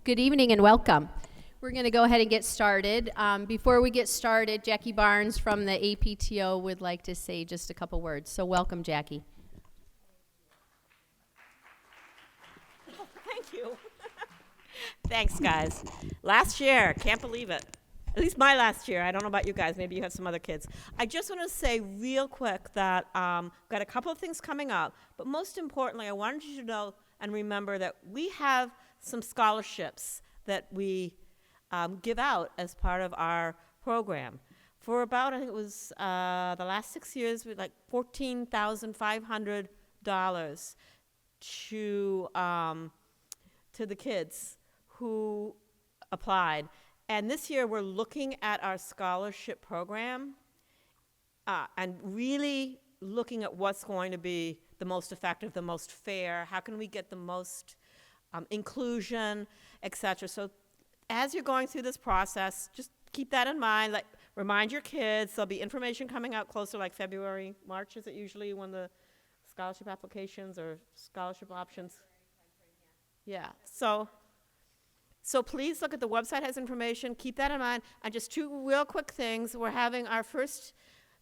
Good evening and welcome. We're going to go ahead and get started. Before we get started, Jackie Barnes from the APTO would like to say just a couple words. So welcome, Jackie. Thank you. Thanks, guys. Last year, can't believe it. At least my last year. I don't know about you guys. Maybe you have some other kids. I just want to say real quick that got a couple of things coming up. But most importantly, I wanted you to know and remember that we have some scholarships that we give out as part of our program. For about, I think it was the last 6 years, we had like $14,500 to the kids who applied. And this year we're looking at our scholarship program and really looking at what's going to be the most effective, the most fair, how can we get the most inclusion, etc. So as you're going through this process, just keep that in mind. Like, remind your kids. There'll be information coming out closer, like February, March is it usually when the scholarship applications or scholarship options? Yeah. So please look at the website, has information. Keep that in mind. And just two real quick things. We're having our first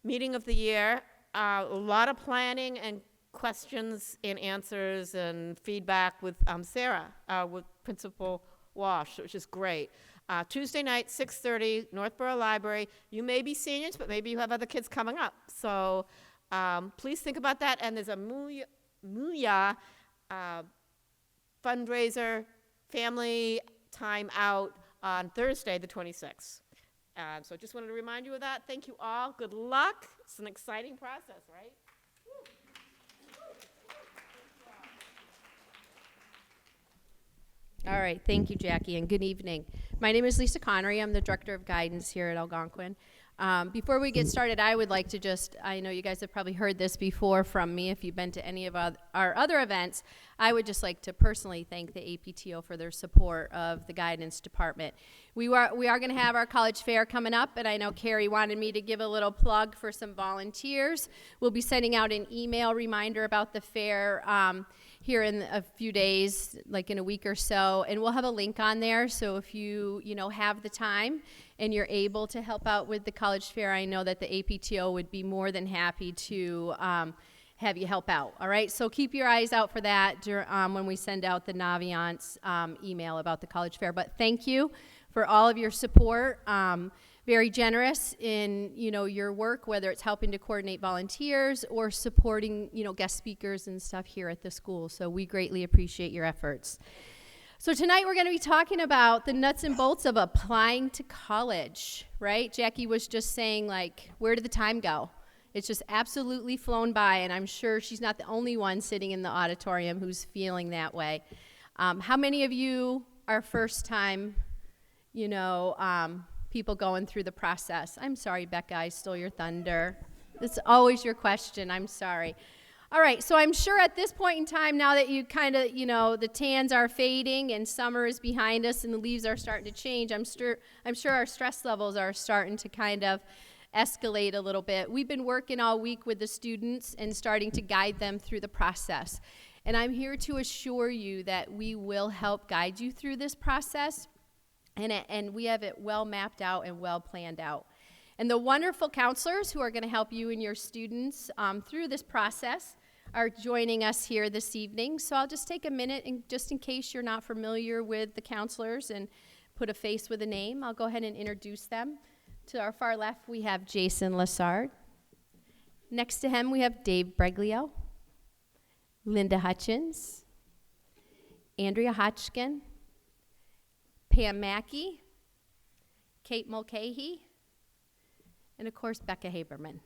meeting of the year. A lot of planning and questions and answers and feedback with Sarah, with Principal Walsh, which is great. Tuesday night, 6:30, Northborough Library. You may be seniors, but maybe you have other kids coming up. So please think about that. And there's a Muya fundraiser, family time out on Thursday, the 26th. So just wanted to remind you of that. Thank you all. Good luck. It's an exciting process, right? All right, thank you, Jackie, and good evening. My name is Lisa Connery. I'm the Director of Guidance here at Algonquin. Before we get started, I would like to I know you guys have probably heard this before from me if you've been to any of our other events. I would just like to personally thank the APTO for their support of the guidance department. We are going to have our college fair coming up, and I know Carrie wanted me to give a little plug for some volunteers. We'll be sending out an email reminder about the fair here in a few days, like in a week or so, and we'll have a link on there. So if you have the time and you're able to help out with the college fair, I know that the APTO would be more than happy to have you help out. All right, so keep your eyes out for that when we send out the Naviance email about the college fair. But thank you for all of your support. Very generous in your work, whether it's helping to coordinate volunteers or supporting guest speakers and stuff here at the school. So we greatly appreciate your efforts. So tonight we're going to be talking about the nuts and bolts of applying to college, right? Jackie was just saying, like, where did the time go? It's just absolutely flown by, and I'm sure she's not the only one sitting in the auditorium who's feeling that way. How many of you are first time, people going through the process? I'm sorry, Becca, I stole your thunder. It's always your question. I'm sorry. All right, so I'm sure at this point in time, now that you kind of, the tans are fading and summer is behind us and the leaves are starting to change, I'm sure our stress levels are starting to kind of escalate a little bit. We've been working all week with the students and starting to guide them through the process. And I'm here to assure you that we will help guide you through this process. And we have it well mapped out and well planned out. And the wonderful counselors who are going to help you and your students through this process are joining us here this evening. So I'll just take a minute, and just in case you're not familiar with the counselors and put a face with a name, I'll go ahead and introduce them. To our far left, we have Jason Lassard. Next to him, we have Dave Breglio, Linda Hutchins, Andrea Hotchkin, Pam Mackey, Kate Mulcahy, and of course, Becca Haberman.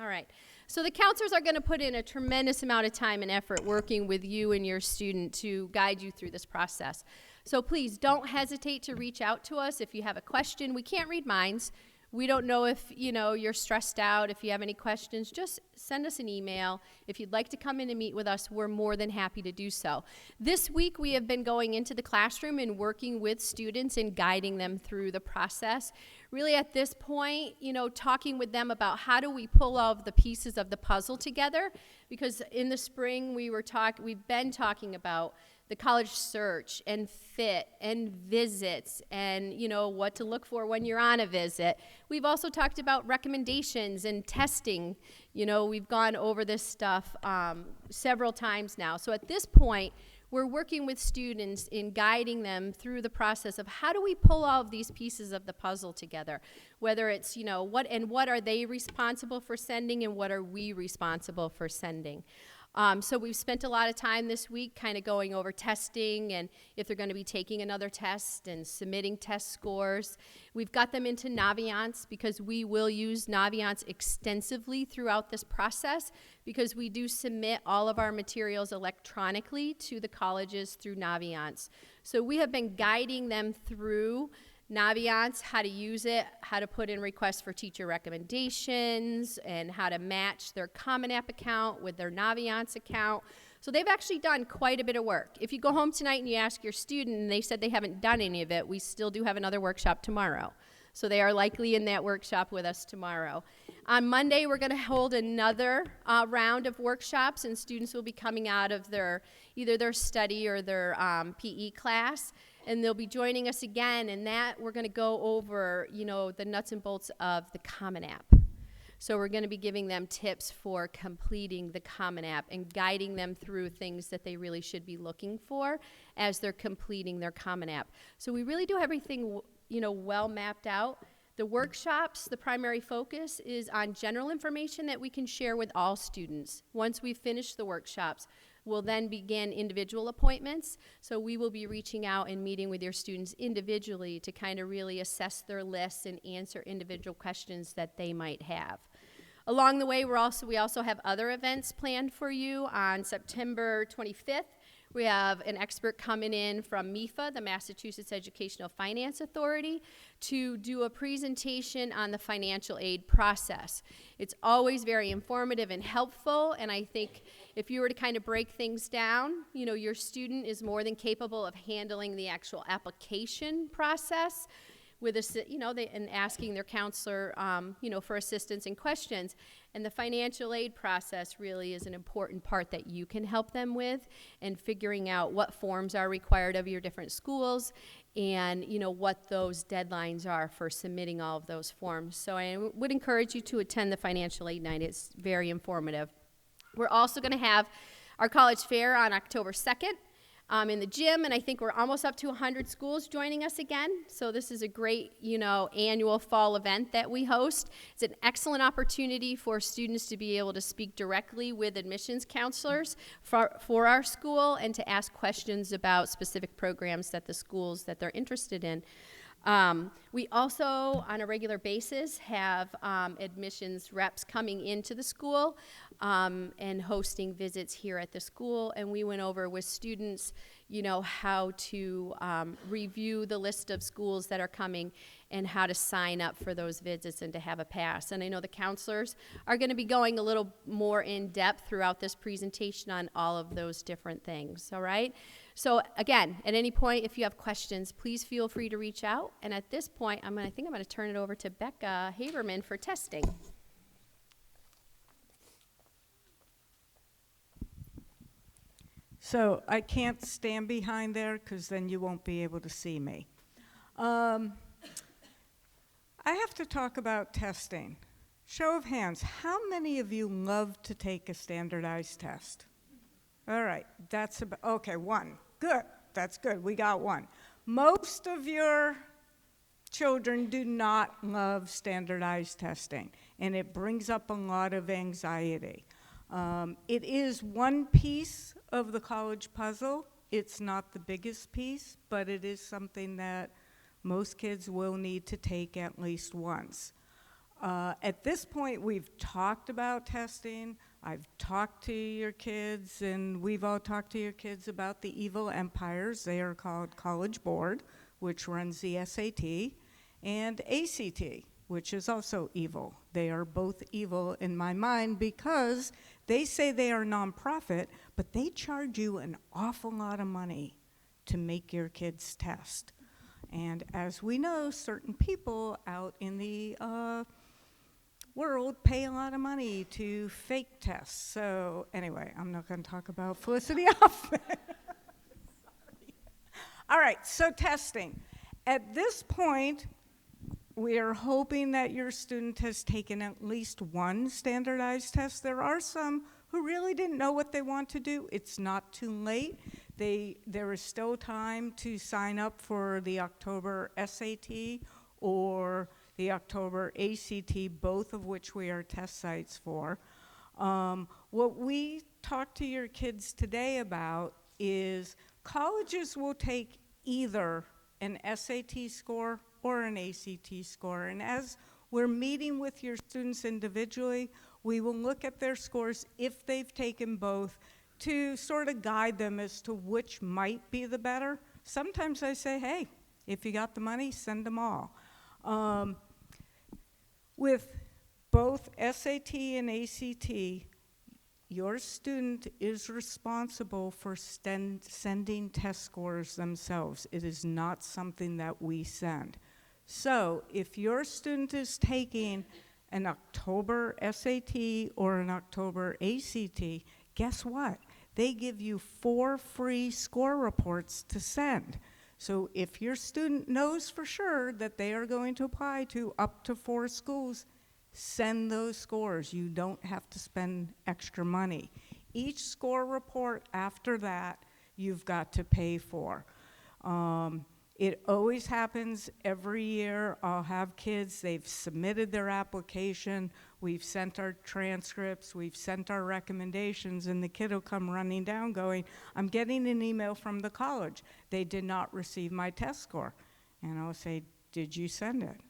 All right, so the counselors are going to put in a tremendous amount of time and effort working with you and your student to guide you through this process. So please don't hesitate to reach out to us if you have a question. We can't read minds. We don't know if you're stressed out. If you have any questions, just send us an email. If you'd like to come in and meet with us, we're more than happy to do so. This week we have been going into the classroom and working with students and guiding them through the process. Really at this point, talking with them about how do we pull all of the pieces of the puzzle together, because in the spring we've been talking about the college search and fit and visits and, what to look for when you're on a visit. We've also talked about recommendations and testing. We've gone over this stuff several times now. So at this point, we're working with students in guiding them through the process of how do we pull all of these pieces of the puzzle together, whether it's, what are they responsible for sending and what are we responsible for sending. So we've spent a lot of time this week kind of going over testing and if they're going to be taking another test and submitting test scores. We've got them into Naviance because we will use Naviance extensively throughout this process because we do submit all of our materials electronically to the colleges through Naviance. So we have been guiding them through Naviance, how to use it, how to put in requests for teacher recommendations, and how to match their Common App account with their Naviance account. So they've actually done quite a bit of work. If you go home tonight and you ask your student and they said they haven't done any of it, we still do have another workshop tomorrow. So they are likely in that workshop with us tomorrow. On Monday, we're going to hold another round of workshops, and students will be coming out of either their study or their PE class. And they'll be joining us again, and that we're going to go over, the nuts and bolts of the Common App. So we're going to be giving them tips for completing the Common App and guiding them through things that they really should be looking for as they're completing their Common App. So we really do everything, well mapped out. The workshops, the primary focus is on general information that we can share with all students. Once we finish the workshops, we'll then begin individual appointments. So we will be reaching out and meeting with your students individually to kind of really assess their lists and answer individual questions that they might have. Along the way, we also have other events planned for you. On September 25th, we have an expert coming in from MEFA, the Massachusetts Educational Finance Authority, to do a presentation on the financial aid process. It's always very informative and helpful, and I think if you were to kind of break things down, your student is more than capable of handling the actual application process with and asking their counselor, for assistance and questions. And the financial aid process really is an important part that you can help them with, and figuring out what forms are required of your different schools and, what those deadlines are for submitting all of those forms. So I would encourage you to attend the financial aid night. It's very informative. We're also going to have our college fair on October 2nd. In the gym, and I think we're almost up to 100 schools joining us again. So this is a great, annual fall event that we host. It's an excellent opportunity for students to be able to speak directly with admissions counselors for our school and to ask questions about specific programs that the schools that they're interested in. We also, on a regular basis, have admissions reps coming into the school and hosting visits here at the school. And we went over with students, how to review the list of schools that are coming and how to sign up for those visits and to have a pass. And I know the counselors are going to be going a little more in depth throughout this presentation on all of those different things, all right? So again, at any point, if you have questions, please feel free to reach out. And at this point, I think I'm going to turn it over to Becca Haberman for testing. So I can't stand behind there because then you won't be able to see me. I have to talk about testing. Show of hands, how many of you love to take a standardized test? All right, that's about, okay, one. Good, that's good, we got one. Most of your children do not love standardized testing, and it brings up a lot of anxiety. It is one piece of the college puzzle. It's not the biggest piece, but it is something that most kids will need to take at least once. At this point, we've talked about testing. I've talked to your kids, and we've all talked to your kids about the evil empires. They are called College Board, which runs the SAT, and ACT, which is also evil. They are both evil in my mind because they say they are nonprofit, but they charge you an awful lot of money to make your kids test. And as we know, certain people out in the world pay a lot of money to fake tests. So anyway, I'm not going to talk about Felicity Hoffman. All right, so testing. At this point, we are hoping that your student has taken at least one standardized test. There are some who really didn't know what they want to do. It's not too late. There is still time to sign up for the October SAT or the October ACT, both of which we are test sites for. What we talked to your kids today about is colleges will take either an SAT score or an ACT score. And as we're meeting with your students individually, we will look at their scores if they've taken both to sort of guide them as to which might be the better. Sometimes I say, hey, if you got the money, send them all. With both SAT and ACT, your student is responsible for sending test scores themselves. It is not something that we send. So if your student is taking an October SAT or an October ACT, guess what? They give you 4 free score reports to send. So if your student knows for sure that they are going to apply to up to 4 schools, send those scores. You don't have to spend extra money. Each score report after that, you've got to pay for. It always happens every year. I'll have kids, they've submitted their application, we've sent our transcripts, we've sent our recommendations, and the kid will come running down going, I'm getting an email from the college. They did not receive my test score. And I'll say, did you send it?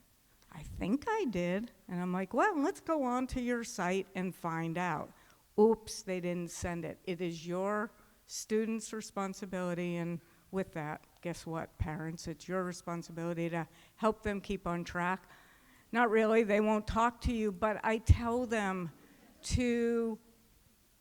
I think I did. And I'm like, well, let's go on to your site and find out. Oops, they didn't send it. It is your student's responsibility, and with that, guess what, parents? It's your responsibility to help them keep on track. Not really, they won't talk to you, but I tell them to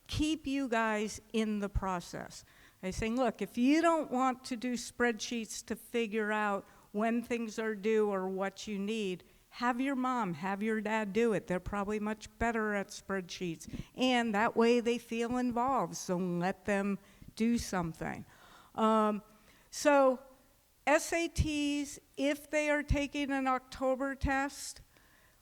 keep you guys in the process. I say, look, if you don't want to do spreadsheets to figure out when things are due or what you need, have your mom, have your dad do it. They're probably much better at spreadsheets. And that way they feel involved, so let them do something. So SATs, if they are taking an October test,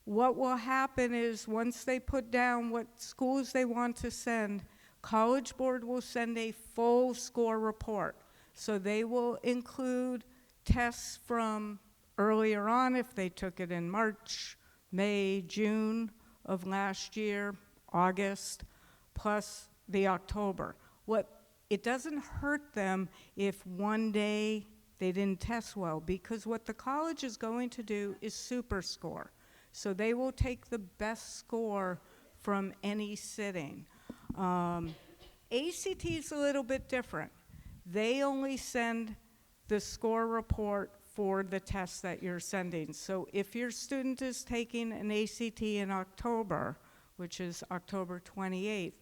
what will happen is once they put down what schools they want to send, College Board will send a full score report. So they will include tests from earlier on if they took it in March, May, June of last year, August, plus the October. It doesn't hurt them if one day they didn't test well, because what the college is going to do is super score. So they will take the best score from any sitting. ACT is a little bit different. They only send the score report for the test that you're sending. So if your student is taking an ACT in October, which is October 28th,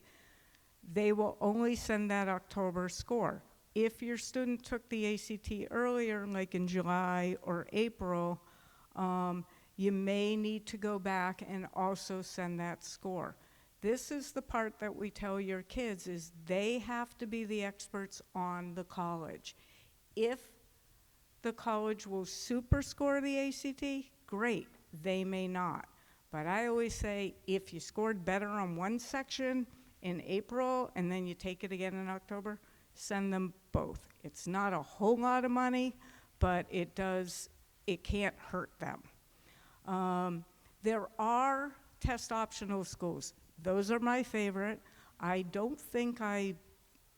they will only send that October score. If your student took the ACT earlier, like in July or April, you may need to go back and also send that score. This is the part that we tell your kids is they have to be the experts on the college. If the college will super score the ACT, great, they may not. But I always say if you scored better on one section in April and then you take it again in October, send them both. It's not a whole lot of money, but it can't hurt them. There are test optional schools. Those are my favorite. I don't think I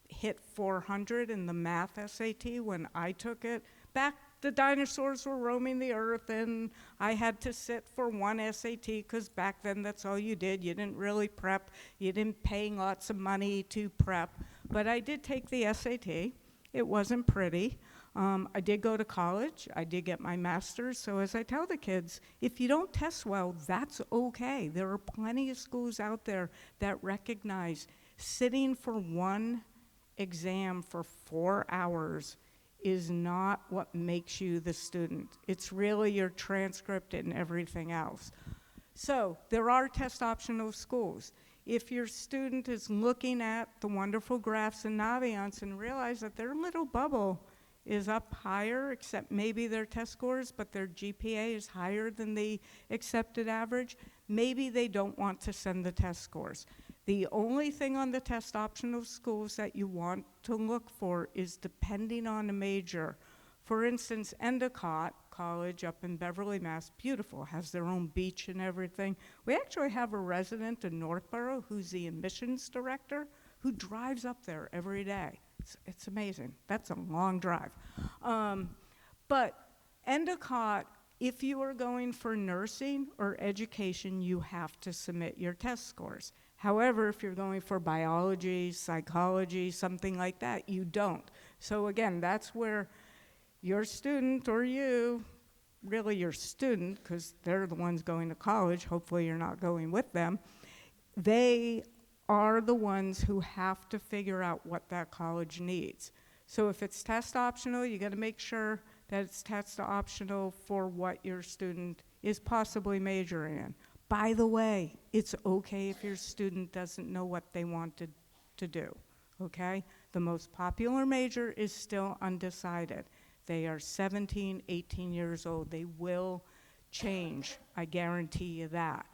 hit 400 in the math SAT when I took it. Back the dinosaurs were roaming the earth and I had to sit for one SAT because back then that's all you did. You didn't really prep. You didn't pay lots of money to prep. But I did take the SAT. It wasn't pretty. I did go to college. I did get my master's. So as I tell the kids, if you don't test well, that's okay. There are plenty of schools out there that recognize sitting for one exam for 4 hours is not what makes you the student. It's really your transcript and everything else. So there are test optional schools. If your student is looking at the wonderful graphs in Naviance and realize that their little bubble is up higher, except maybe their test scores, but their GPA is higher than the accepted average, maybe they don't want to send the test scores. The only thing on the test optional schools that you want to look for is depending on the major. For instance, Endicott College up in Beverly, Mass, beautiful, has their own beach and everything. We actually have a resident in Northborough who's the admissions director who drives up there every day. It's amazing. That's a long drive. But Endicott, if you are going for nursing or education, you have to submit your test scores. However, if you're going for biology, psychology, something like that, you don't. So again, that's where your student, or you, really your student, because they're the ones going to college, hopefully you're not going with them, they are the ones who have to figure out what that college needs. So if it's test optional, you got to make sure that it's test optional for what your student is possibly majoring in. By the way, it's okay if your student doesn't know what they wanted to do, okay? The most popular major is still undecided. They are 17, 18 years old. They will change, I guarantee you that.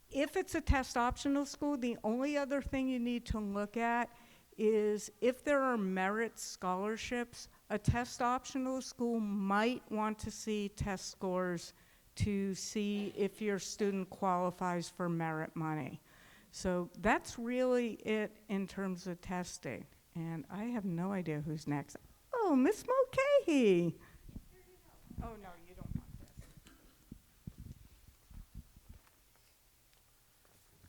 If it's a test optional school, the only other thing you need to look at is if there are merit scholarships, a test optional school might want to see test scores to see if your student qualifies for merit money. So that's really it in terms of testing. And I have no idea who's next. Oh, Miss Mulcahy. Oh, no, you don't want this.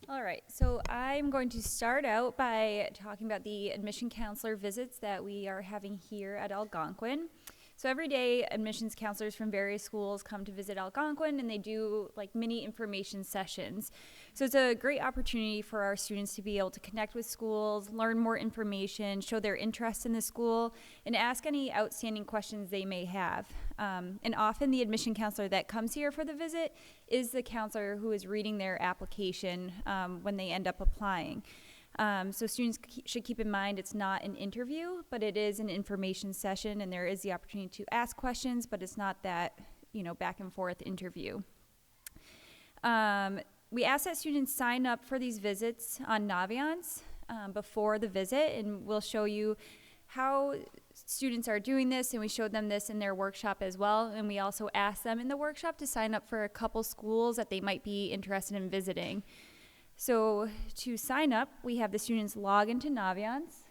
All right, so I'm going to start out by talking about the admission counselor visits that we are having here at Algonquin. So every day, admissions counselors from various schools come to visit Algonquin, and they do like mini information sessions. So it's a great opportunity for our students to be able to connect with schools, learn more information, show their interest in the school, and ask any outstanding questions they may have. And often the admission counselor that comes here for the visit is the counselor who is reading their application when they end up applying. So students should keep in mind it's not an interview, but it is an information session, and there is the opportunity to ask questions, but it's not that, back and forth interview. We ask that students sign up for these visits on Naviance before the visit, and we'll show you how students are doing this, and we showed them this in their workshop as well. And we also asked them in the workshop to sign up for a couple schools that they might be interested in visiting. So to sign up, we have the students log into Naviance.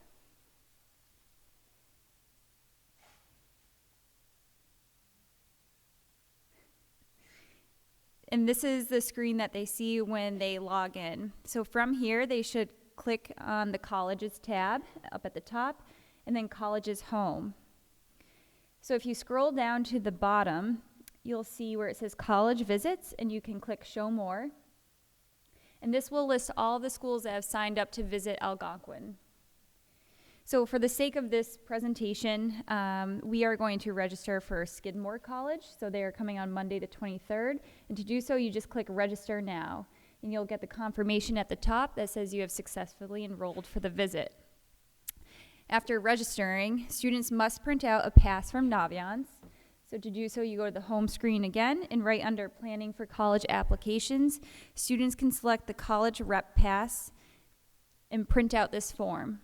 And this is the screen that they see when they log in. So from here, they should click on the Colleges tab up at the top, and then Colleges Home. So if you scroll down to the bottom, you'll see where it says College Visits, and you can click Show More. And this will list all the schools that have signed up to visit Algonquin. So for the sake of this presentation, we are going to register for Skidmore College. So they are coming on Monday the 23rd. And to do so, you just click Register Now. And you'll get the confirmation at the top that says you have successfully enrolled for the visit. After registering, students must print out a pass from Naviance. So to do so, you go to the home screen again, and right under Planning for College Applications, students can select the College Rep Pass and print out this form.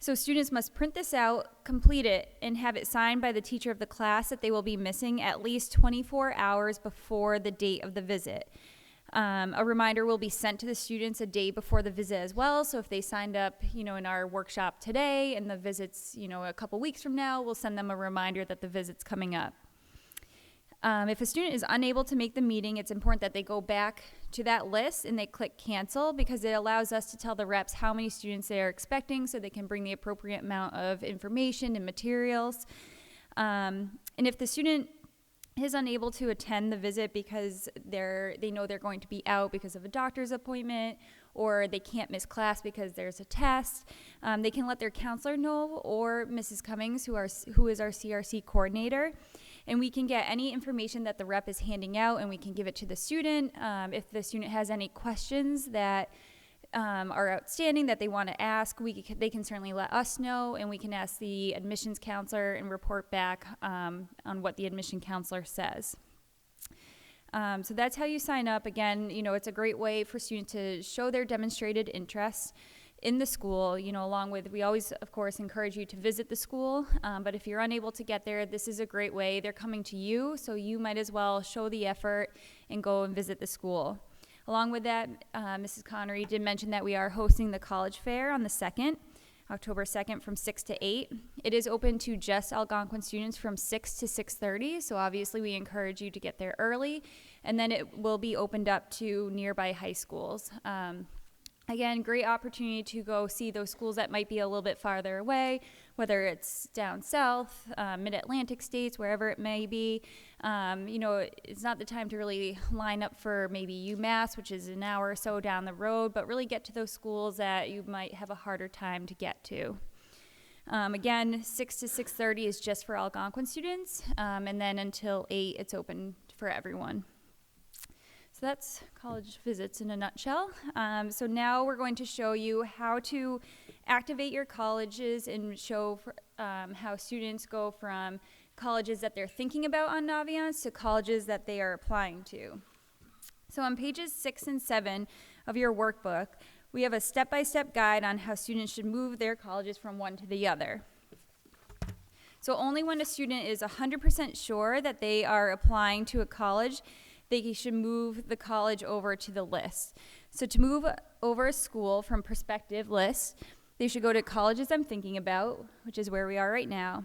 So students must print this out, complete it, and have it signed by the teacher of the class that they will be missing at least 24 hours before the date of the visit. A reminder will be sent to the students a day before the visit as well. So if they signed up, in our workshop today and the visit's, a couple weeks from now, we'll send them a reminder that the visit's coming up. If a student is unable to make the meeting, it's important that they go back to that list and they click cancel, because it allows us to tell the reps how many students they are expecting so they can bring the appropriate amount of information and materials. And if the student is unable to attend the visit because they know they're going to be out because of a doctor's appointment, or they can't miss class because there's a test, they can let their counselor know, or Mrs. Cummings, who is our CRC coordinator, and we can get any information that the rep is handing out, and we can give it to the student. If the student has any questions that are outstanding that they want to ask, they can certainly let us know, and we can ask the admissions counselor and report back on what the admission counselor says. So that's how you sign up. Again, it's a great way for students to show their demonstrated interest in the school, along with, we always, of course, encourage you to visit the school, but if you're unable to get there, this is a great way. They're coming to you, so you might as well show the effort and go and visit the school. Along with that, Mrs. Connery did mention that we are hosting the college fair on the 2nd, October 2nd from 6 to 8. It is open to just Algonquin students from 6 to 6:30, so obviously we encourage you to get there early, and then it will be opened up to nearby high schools. Again, great opportunity to go see those schools that might be a little bit farther away, whether it's down south, mid-Atlantic states, wherever it may be. It's not the time to really line up for maybe UMass, which is an hour or so down the road, but really get to those schools that you might have a harder time to get to. Again, 6 to 6:30 is just for Algonquin students, and then until 8, it's open for everyone. So that's college visits in a nutshell. So now we're going to show you how to activate your colleges and show how students go from colleges that they're thinking about on Naviance to colleges that they are applying to. So on pages 6 and 7 of your workbook, we have a step-by-step guide on how students should move their colleges from one to the other. So only when a student is 100% sure that they are applying to a college, they should move the college over to the list. So to move over a school from prospective list, they should go to colleges I'm thinking about, which is where we are right now.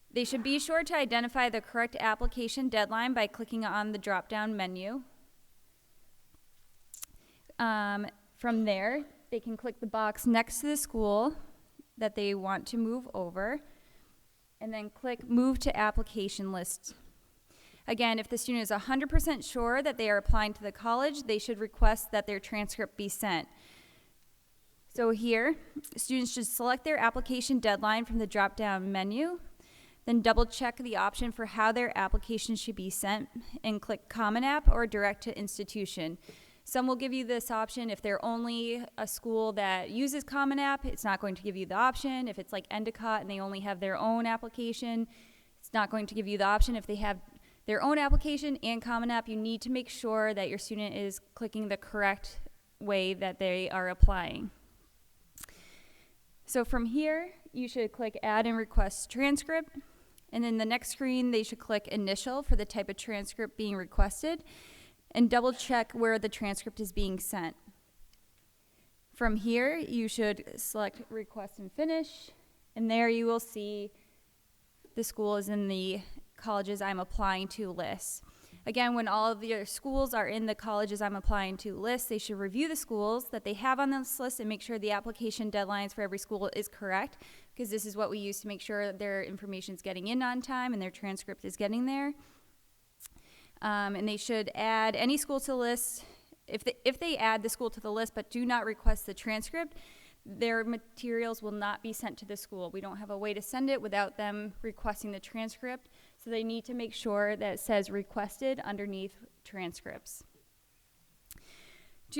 They should be sure to identify the correct application deadline by clicking on the drop-down menu. From there, they can click the box next to the school that they want to move over, and then click Move to Application List. Again, if the student is 100% sure that they are applying to the college, they should request that their transcript be sent. So here, students should select their application deadline from the drop-down menu, then double-check the option for how their application should be sent, and click Common App or Direct to Institution. Some will give you this option. If they're only a school that uses Common App, it's not going to give you the option. If it's like Endicott and they only have their own application, it's not going to give you the option. If they have their own application and Common App, you need to make sure that your student is clicking the correct way that they are applying. So from here, you should click Add and Request Transcript, and in the next screen, they should click Initial for the type of transcript being requested, and double check where the transcript is being sent. From here, you should select Request and Finish, and there you will see the school is in the colleges I'm applying to list. Again, when all of your schools are in the colleges I'm applying to list, they should review the schools that they have on this list and make sure the application deadlines for every school is correct, because this is what we use to make sure that their information is getting in on time and their transcript is getting there. And they should add any school to the list. If they add the school to the list but do not request the transcript, their materials will not be sent to the school. We don't have a way to send it without them requesting the transcript, so they need to make sure that it says requested underneath transcripts.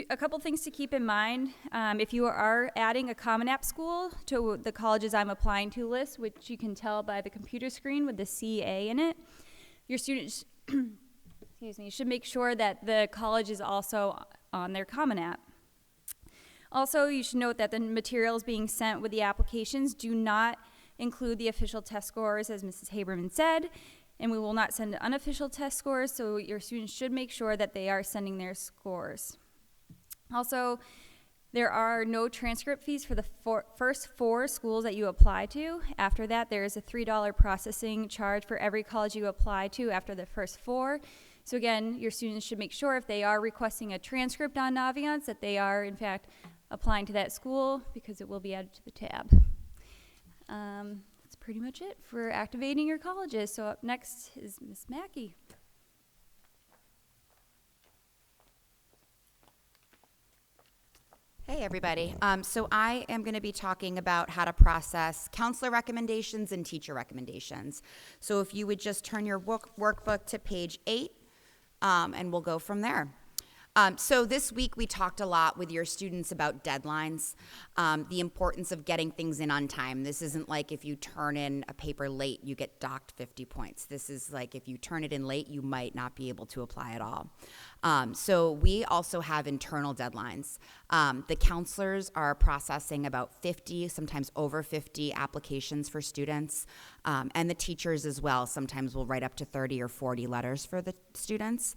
A couple things to keep in mind. If you are adding a Common App school to the colleges I'm applying to list, which you can tell by the computer screen with the CA in it, your students should make sure that the college is also on their Common App. Also, you should note that the materials being sent with the applications do not include the official test scores, as Mrs. Haberman said, and we will not send unofficial test scores, so your students should make sure that they are sending their scores. Also, there are no transcript fees for the first 4 schools that you apply to. After that, there is a $3 processing charge for every college you apply to after the first 4. So again, your students should make sure if they are requesting a transcript on Naviance that they are, in fact, applying to that school, because it will be added to the tab. That's pretty much it for activating your colleges. So up next is Ms. Mackey. Hey everybody. So I am going to be talking about how to process counselor recommendations and teacher recommendations. So if you would just turn your workbook to page 8, and we'll go from there. So this week we talked a lot with your students about deadlines, the importance of getting things in on time. This isn't like if you turn in a paper late, you get docked 50 points. This is like if you turn it in late, you might not be able to apply at all. So we also have internal deadlines. The counselors are processing about 50, sometimes over 50 applications for students, and the teachers as well. Sometimes will write up to 30 or 40 letters for the students.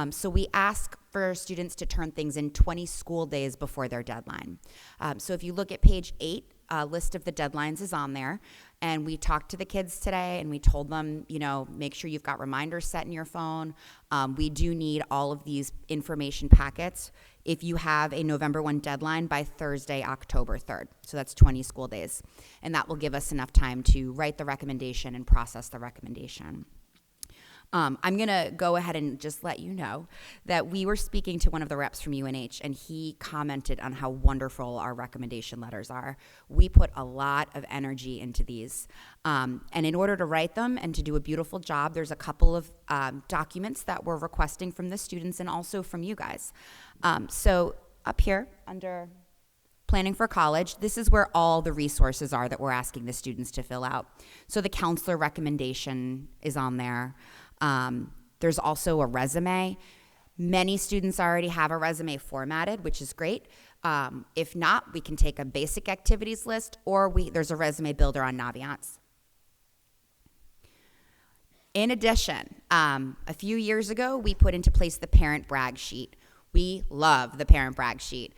So we ask for students to turn things in 20 school days before their deadline. So if you look at page 8, a list of the deadlines is on there. And we talked to the kids today and we told them, make sure you've got reminders set in your phone. We do need all of these information packets if you have a November 1 deadline by Thursday, October 3rd. So that's 20 school days. And that will give us enough time to write the recommendation and process the recommendation. I'm going to go ahead and just let you know that we were speaking to one of the reps from UNH, and he commented on how wonderful our recommendation letters are. We put a lot of energy into these. And in order to write them and to do a beautiful job, there's a couple of documents that we're requesting from the students and also from you guys. So up here under Planning for College, this is where all the resources are that we're asking the students to fill out. So the counselor recommendation is on there. There's also a resume. Many students already have a resume formatted, which is great. If not, we can take a basic activities list, or there's a resume builder on Naviance. In addition, a few years ago, we put into place the parent brag sheet. We love the parent brag sheet.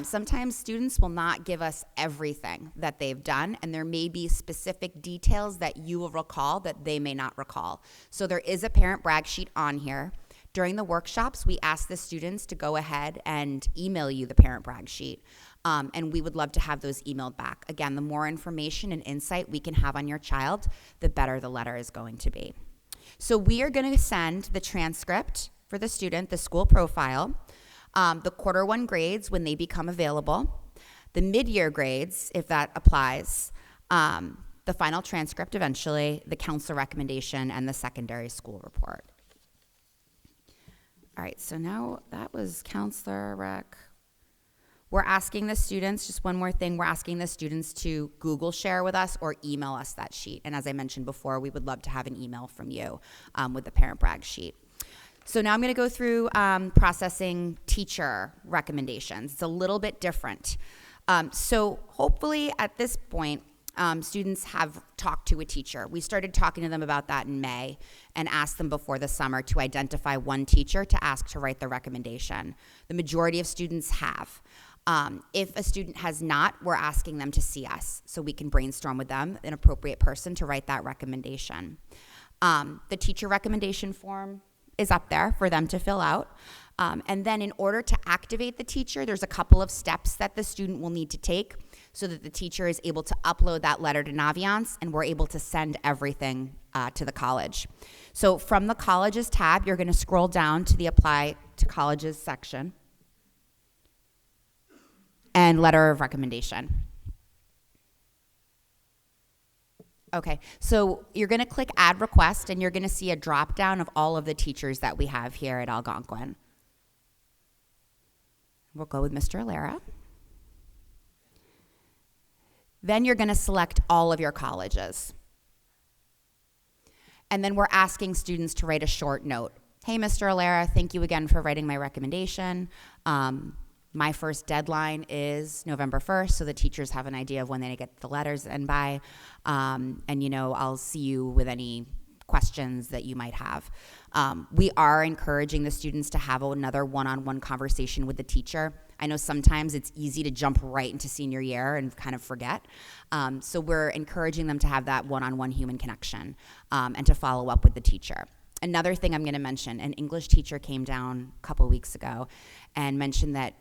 Sometimes students will not give us everything that they've done, and there may be specific details that you will recall that they may not recall. So there is a parent brag sheet on here. During the workshops, we ask the students to go ahead and email you the parent brag sheet, and we would love to have those emailed back. Again, the more information and insight we can have on your child, the better the letter is going to be. So we are going to send the transcript for the student, the school profile, the quarter 1 grades when they become available, the mid-year grades, if that applies, the final transcript eventually, the counselor recommendation, and the secondary school report. All right, so now that was counselor rec. We're asking the students, just one more thing, we're asking the students to Google share with us or email us that sheet. And as I mentioned before, we would love to have an email from you with the parent brag sheet. So now I'm going to go through processing teacher recommendations. It's a little bit different. So hopefully at this point, students have talked to a teacher. We started talking to them about that in May and asked them before the summer to identify one teacher to ask to write the recommendation. The majority of students have. If a student has not, we're asking them to see us so we can brainstorm with them, an appropriate person to write that recommendation. The teacher recommendation form is up there for them to fill out. And then in order to activate the teacher, there's a couple of steps that the student will need to take so that the teacher is able to upload that letter to Naviance and we're able to send everything to the college. So from the colleges tab, you're going to scroll down to the Apply to Colleges section and letter of recommendation. Okay, so you're going to click Add Request, and you're going to see a drop-down of all of the teachers that we have here at Algonquin. We'll go with Mr. Alera. Then you're going to select all of your colleges. And then we're asking students to write a short note. Hey, Mr. Alera, thank you again for writing my recommendation. My first deadline is November 1st, so the teachers have an idea of when they get the letters in by. And, I'll see you with any questions that you might have. We are encouraging the students to have another one-on-one conversation with the teacher. I know sometimes it's easy to jump right into senior year and kind of forget. So we're encouraging them to have that one-on-one human connection and to follow up with the teacher. Another thing I'm going to mention, an English teacher came down a couple weeks ago and mentioned that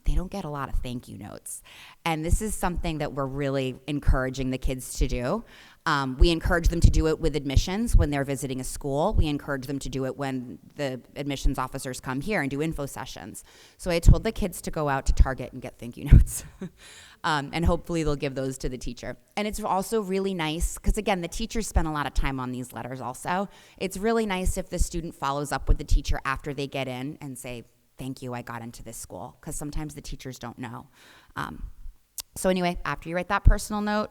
they don't get a lot of thank you notes. And this is something that we're really encouraging the kids to do. We encourage them to do it with admissions when they're visiting a school. We encourage them to do it when the admissions officers come here and do info sessions. So I told the kids to go out to Target and get thank you notes. And hopefully they'll give those to the teacher. And it's also really nice, because again, the teachers spend a lot of time on these letters also. It's really nice if the student follows up with the teacher after they get in and say, thank you, I got into this school, because sometimes the teachers don't know. So anyway, after you write that personal note,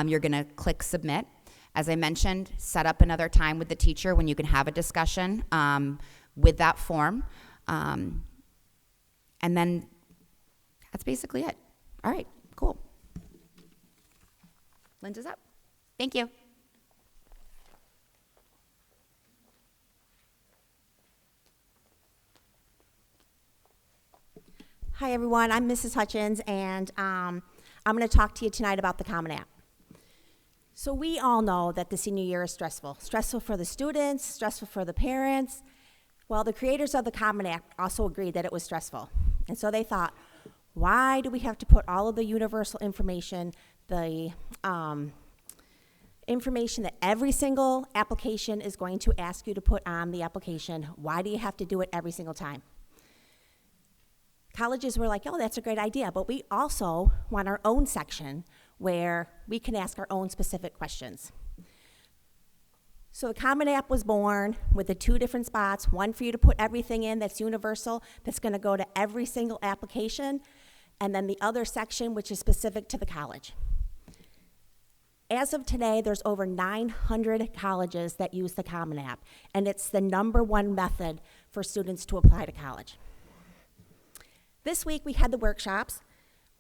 you're going to click submit. As I mentioned, set up another time with the teacher when you can have a discussion with that form. And then that's basically it. All right, cool. Linda's up. Thank you. Hi, everyone. I'm Mrs. Hutchins, and I'm going to talk to you tonight about the Common App. So we all know that the senior year is stressful. Stressful for the students, stressful for the parents. Well, the creators of the Common App also agreed that it was stressful. And so they thought, why do we have to put all of the universal information, the information that every single application is going to ask you to put on the application? Why do you have to do it every single time? Colleges were like, oh, that's a great idea, but we also want our own section where we can ask our own specific questions. So the Common App was born with the 2 different spots, one for you to put everything in that's universal, that's going to go to every single application, and then the other section which is specific to the college. As of today, there's over 900 colleges that use the Common App, and it's the #1 method for students to apply to college. This week we had the workshops.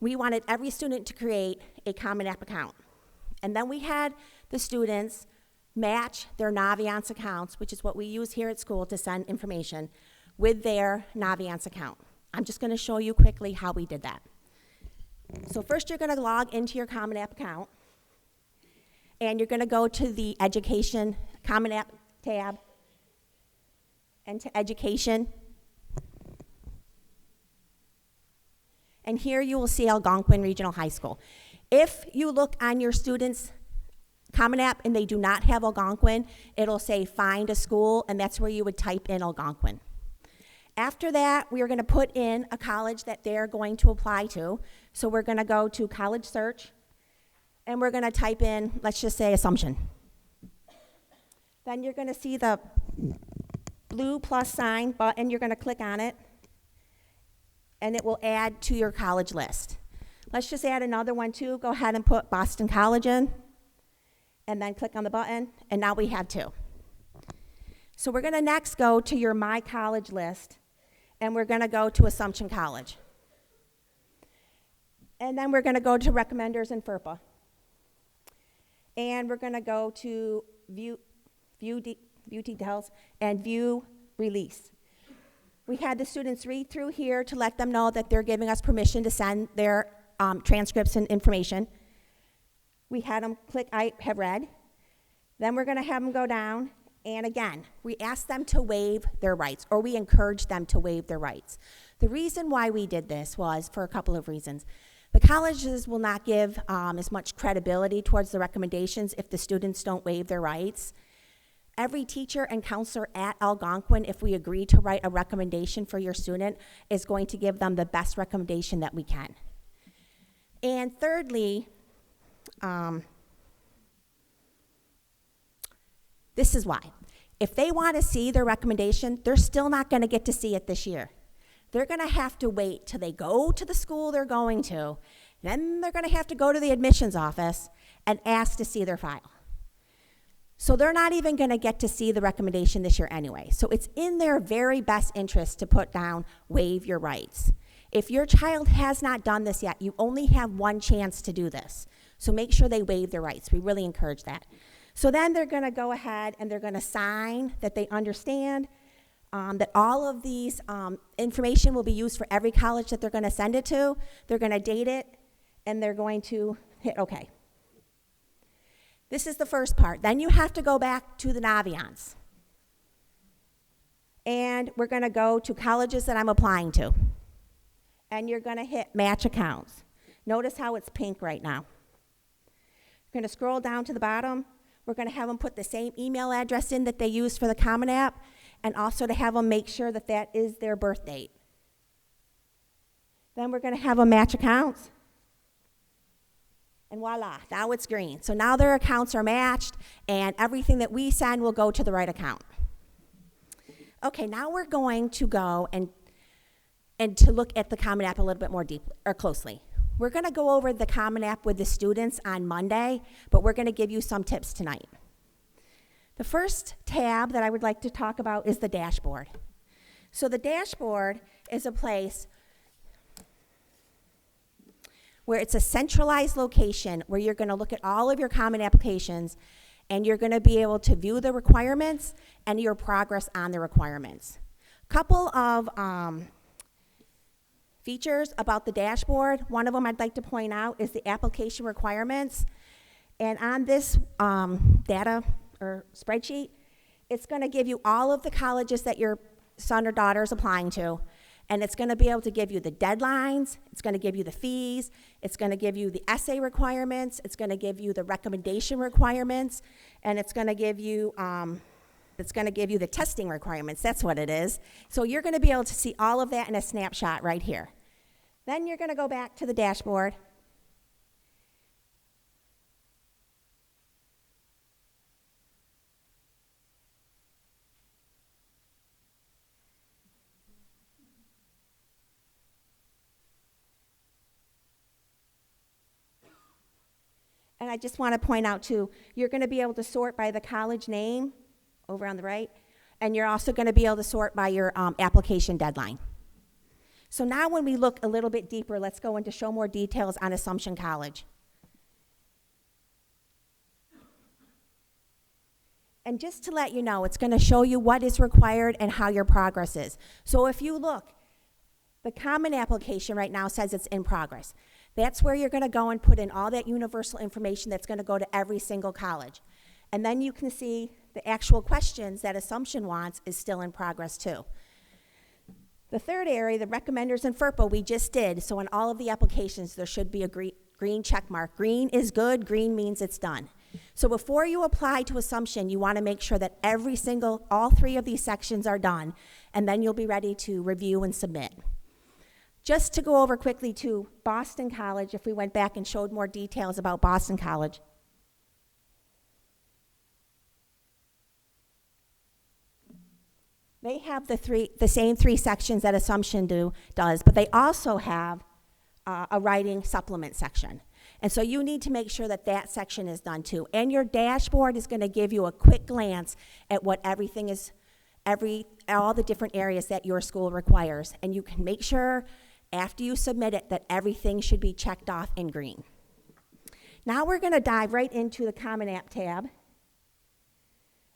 We wanted every student to create a Common App account. And then we had the students match their Naviance accounts, which is what we use here at school to send information, with their Naviance account. I'm just going to show you quickly how we did that. So first you're going to log into your Common App account, and you're going to go to the Education Common App tab, and to Education. And here you will see Algonquin Regional High School. If you look on your students' Common App and they do not have Algonquin, it'll say find a school, and that's where you would type in Algonquin. After that, we are going to put in a college that they're going to apply to. So we're going to go to College Search, and we're going to type in, let's just say, Assumption. Then you're going to see the blue plus sign button. You're going to click on it, and it will add to your college list. Let's just add another one too. Go ahead and put Boston College in, and then click on the button, and now we have 2. So we're gonna next go to your My College list, and we're gonna go to Assumption College. And then we're gonna go to Recommenders and FERPA. And we're gonna go to View Details and View Release. We had the students read through here to let them know that they're giving us permission to send their transcripts and information. We had them click, I have read. Then we're going to have them go down, and again, we asked them to waive their rights, or we encouraged them to waive their rights. The reason why we did this was for a couple of reasons. The colleges will not give as much credibility towards the recommendations if the students don't waive their rights. Every teacher and counselor at Algonquin, if we agree to write a recommendation for your student, is going to give them the best recommendation that we can. And thirdly, this is why. If they want to see their recommendation, they're still not going to get to see it this year. They're going to have to wait till they go to the school they're going to, then they're going to have to go to the admissions office and ask to see their file. So they're not even going to get to see the recommendation this year anyway. So it's in their very best interest to put down, waive your rights. If your child has not done this yet, you only have one chance to do this. So make sure they waive their rights. We really encourage that. So then they're going to go ahead and they're going to sign that they understand that all of these information will be used for every college that they're going to send it to. They're going to date it, and they're going to hit OK. This is the first part. Then you have to go back to the Naviance. And we're going to go to colleges that I'm applying to. And you're going to hit Match Accounts. Notice how it's pink right now. You're going to scroll down to the bottom. We're going to have them put the same email address in that they use for the Common App, and also to have them make sure that that is their birth date. Then we're going to have them match accounts. And voila, now it's green. So now their accounts are matched, and everything that we send will go to the right account. Okay, now we're going to go and and to look at the Common App a little bit more deeply or closely. We're going to go over the Common App with the students on Monday, but we're going to give you some tips tonight. The first tab that I would like to talk about is the dashboard. So the dashboard is a place where it's a centralized location where you're going to look at all of your common applications, and you're going to be able to view the requirements and your progress on the requirements. Couple of features about the dashboard. One of them I'd like to point out is the application requirements. And on this data or spreadsheet, it's going to give you all of the colleges that your son or daughter is applying to. And it's going to be able to give you the deadlines, it's going to give you the fees, it's going to give you the essay requirements, it's going to give you the recommendation requirements, and it's going to give you the testing requirements. That's what it is. So you're going to be able to see all of that in a snapshot right here. Then you're going to go back to the dashboard. And I just want to point out too, you're going to be able to sort by the college name over on the right, and you're also going to be able to sort by your application deadline. So now when we look a little bit deeper, let's go into show more details on Assumption College. And just to let you know, it's going to show you what is required and how your progress is. So if you look, the common application right now says it's in progress. That's where you're going to go and put in all that universal information that's going to go to every single college. And then you can see the actual questions that Assumption wants is still in progress too. The third area, the recommenders and FERPA, we just did. So in all of the applications, there should be a green check mark. Green is good, green means it's done. So before you apply to Assumption, you want to make sure that all three of these sections are done, and then you'll be ready to review and submit. Just to go over quickly to Boston College, if we went back and showed more details about Boston College. They have the same three sections that Assumption does, but they also have a writing supplement section. And so you need to make sure that that section is done too. And your dashboard is going to give you a quick glance at what everything is, all the different areas that your school requires. And you can make sure after you submit it that everything should be checked off in green. Now we're going to dive right into the Common App tab.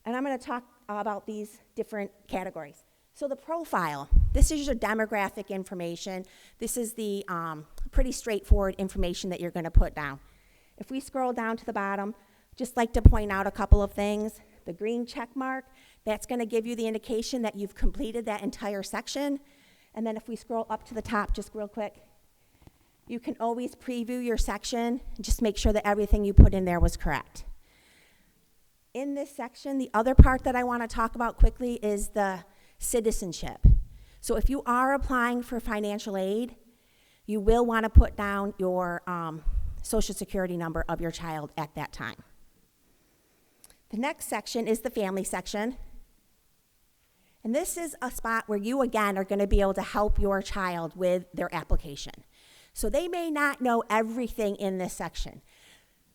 And I'm going to talk about these different categories. So the profile, this is your demographic information. This is the pretty straightforward information that you're going to put down. If we scroll down to the bottom, just like to point out a couple of things. The green check mark, that's going to give you the indication that you've completed that entire section. And then if we scroll up to the top just real quick, you can always preview your section and just make sure that everything you put in there was correct. In this section, the other part that I want to talk about quickly is the citizenship. So if you are applying for financial aid, you will want to put down your social security number of your child at that time. The next section is the family section. And this is a spot where you, again, are going to be able to help your child with their application. So they may not know everything in this section.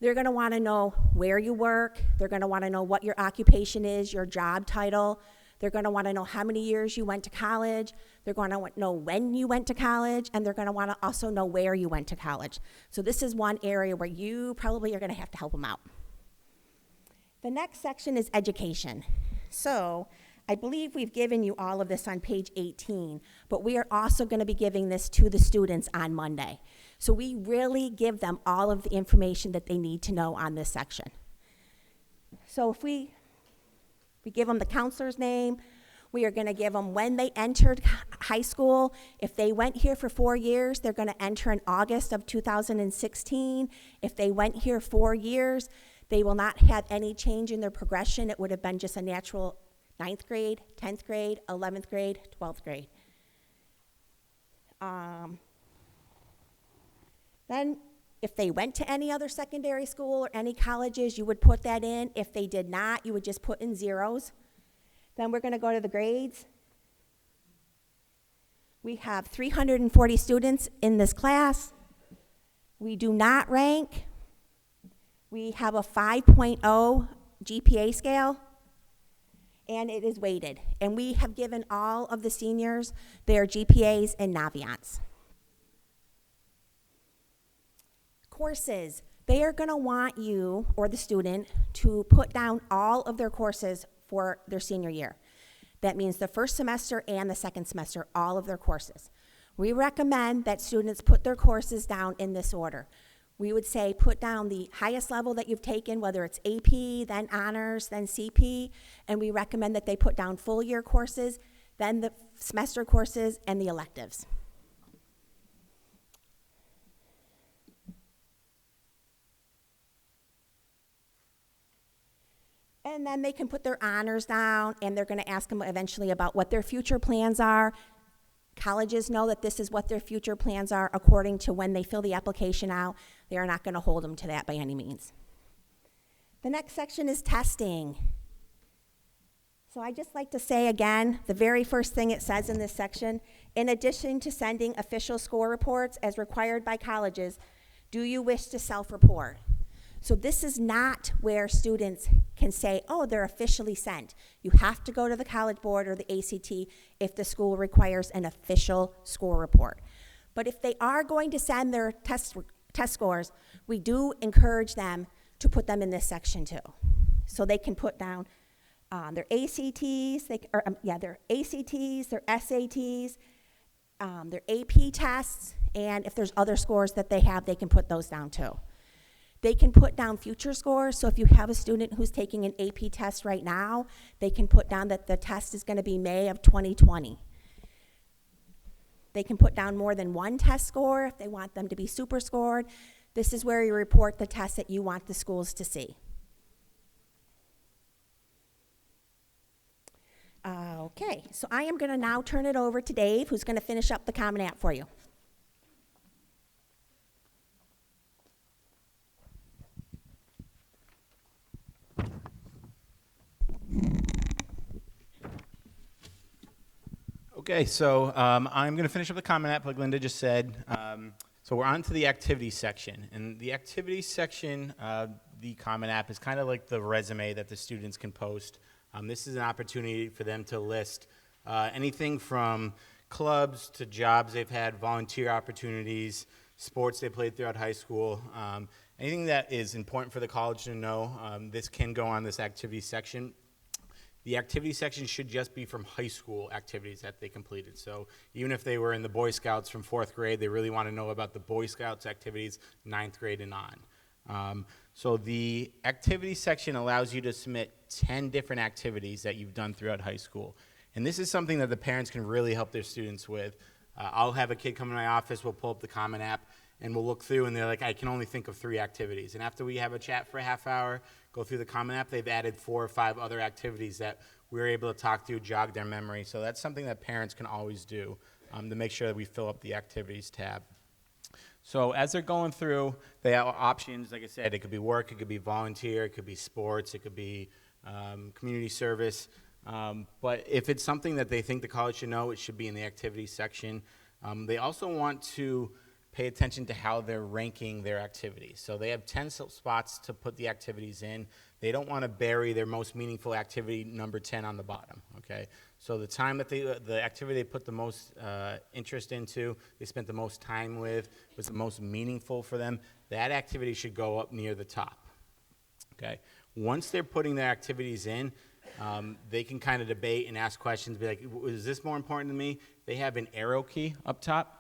They're going to want to know where you work. They're going to want to know what your occupation is, your job title. They're going to want to know how many years you went to college. They're going to know when you went to college, and they're going to want to also know where you went to college. So this is one area where you probably are going to have to help them out. The next section is education. So I believe we've given you all of this on page 18, but we are also going to be giving this to the students on Monday. So we really give them all of the information that they need to know on this section. So if we give them the counselor's name, we are going to give them when they entered high school. If they went here for 4 years, they're going to enter in August of 2016. If they went here 4 years, they will not have any change in their progression. It would have been just a natural 9th grade, 10th grade, 11th grade, 12th grade. Then if they went to any other secondary school or any colleges, you would put that in. If they did not, you would just put in zeros. Then we're going to go to the grades. We have 340 students in this class. We do not rank. We have a 5.0 GPA scale, and it is weighted. And we have given all of the seniors their GPAs in Naviance. Courses. They are going to want you, or the student, to put down all of their courses for their senior year. That means the first semester and the second semester, all of their courses. We recommend that students put their courses down in this order. We would say put down the highest level that you've taken, whether it's AP, then honors, then CP, and we recommend that they put down full year courses, then the semester courses, and the electives. And then they can put their honors down, and they're going to ask them eventually about what their future plans are. Colleges know that this is what their future plans are according to when they fill the application out. They are not going to hold them to that by any means. The next section is testing. So I just like to say again, the very first thing it says in this section, in addition to sending official score reports as required by colleges, do you wish to self-report? So this is not where students can say, oh, they're officially sent. You have to go to the College Board or the ACT if the school requires an official score report. But if they are going to send their test scores, we do encourage them to put them in this section too. So they can put down their ACTs, their ACTs, their SATs, their AP tests, and if there's other scores that they have, they can put those down too. They can put down future scores, so if you have a student who's taking an AP test right now, they can put down that the test is going to be May of 2020. They can put down more than one test score if they want them to be super scored. This is where you report the tests that you want the schools to see. Okay, so I am going to now turn it over to Dave, who's going to finish up the Common App for you. Okay, so I'm going to finish up the Common App like Linda just said. So we're on to the activities section. And the activities section, the Common App is kind of like the resume that the students can post. This is an opportunity for them to list anything from clubs to jobs they've had, volunteer opportunities, sports they played throughout high school. Anything that is important for the college to know, this can go on this activities section. The activity section should just be from high school activities that they completed. So even if they were in the Boy Scouts from 4th grade, they really want to know about the Boy Scouts activities 9th grade and on. So the activity section allows you to submit 10 different activities that you've done throughout high school. And this is something that the parents can really help their students with. I'll have a kid come in my office, we'll pull up the Common App, and we'll look through, and they're like, I can only think of 3 activities. And after we have a chat for a half hour, go through the Common App, they've added 4 or 5 other activities that we were able to talk through, jog their memory. So that's something that parents can always do to make sure that we fill up the activities tab. So as they're going through, they have options. Like I said, it could be work, it could be volunteer, it could be sports, it could be community service. But if it's something that they think the college should know, it should be in the activities section. They also want to pay attention to how they're ranking their activities. So they have 10 spots to put the activities in. They don't want to bury their most meaningful activity, number 10, on the bottom, okay? So the time that the activity they put the most interest into, they spent the most time with, was the most meaningful for them, that activity should go up near the top, okay? Once they're putting their activities in, they can kind of debate and ask questions, be like, is this more important to me? They have an arrow key up top.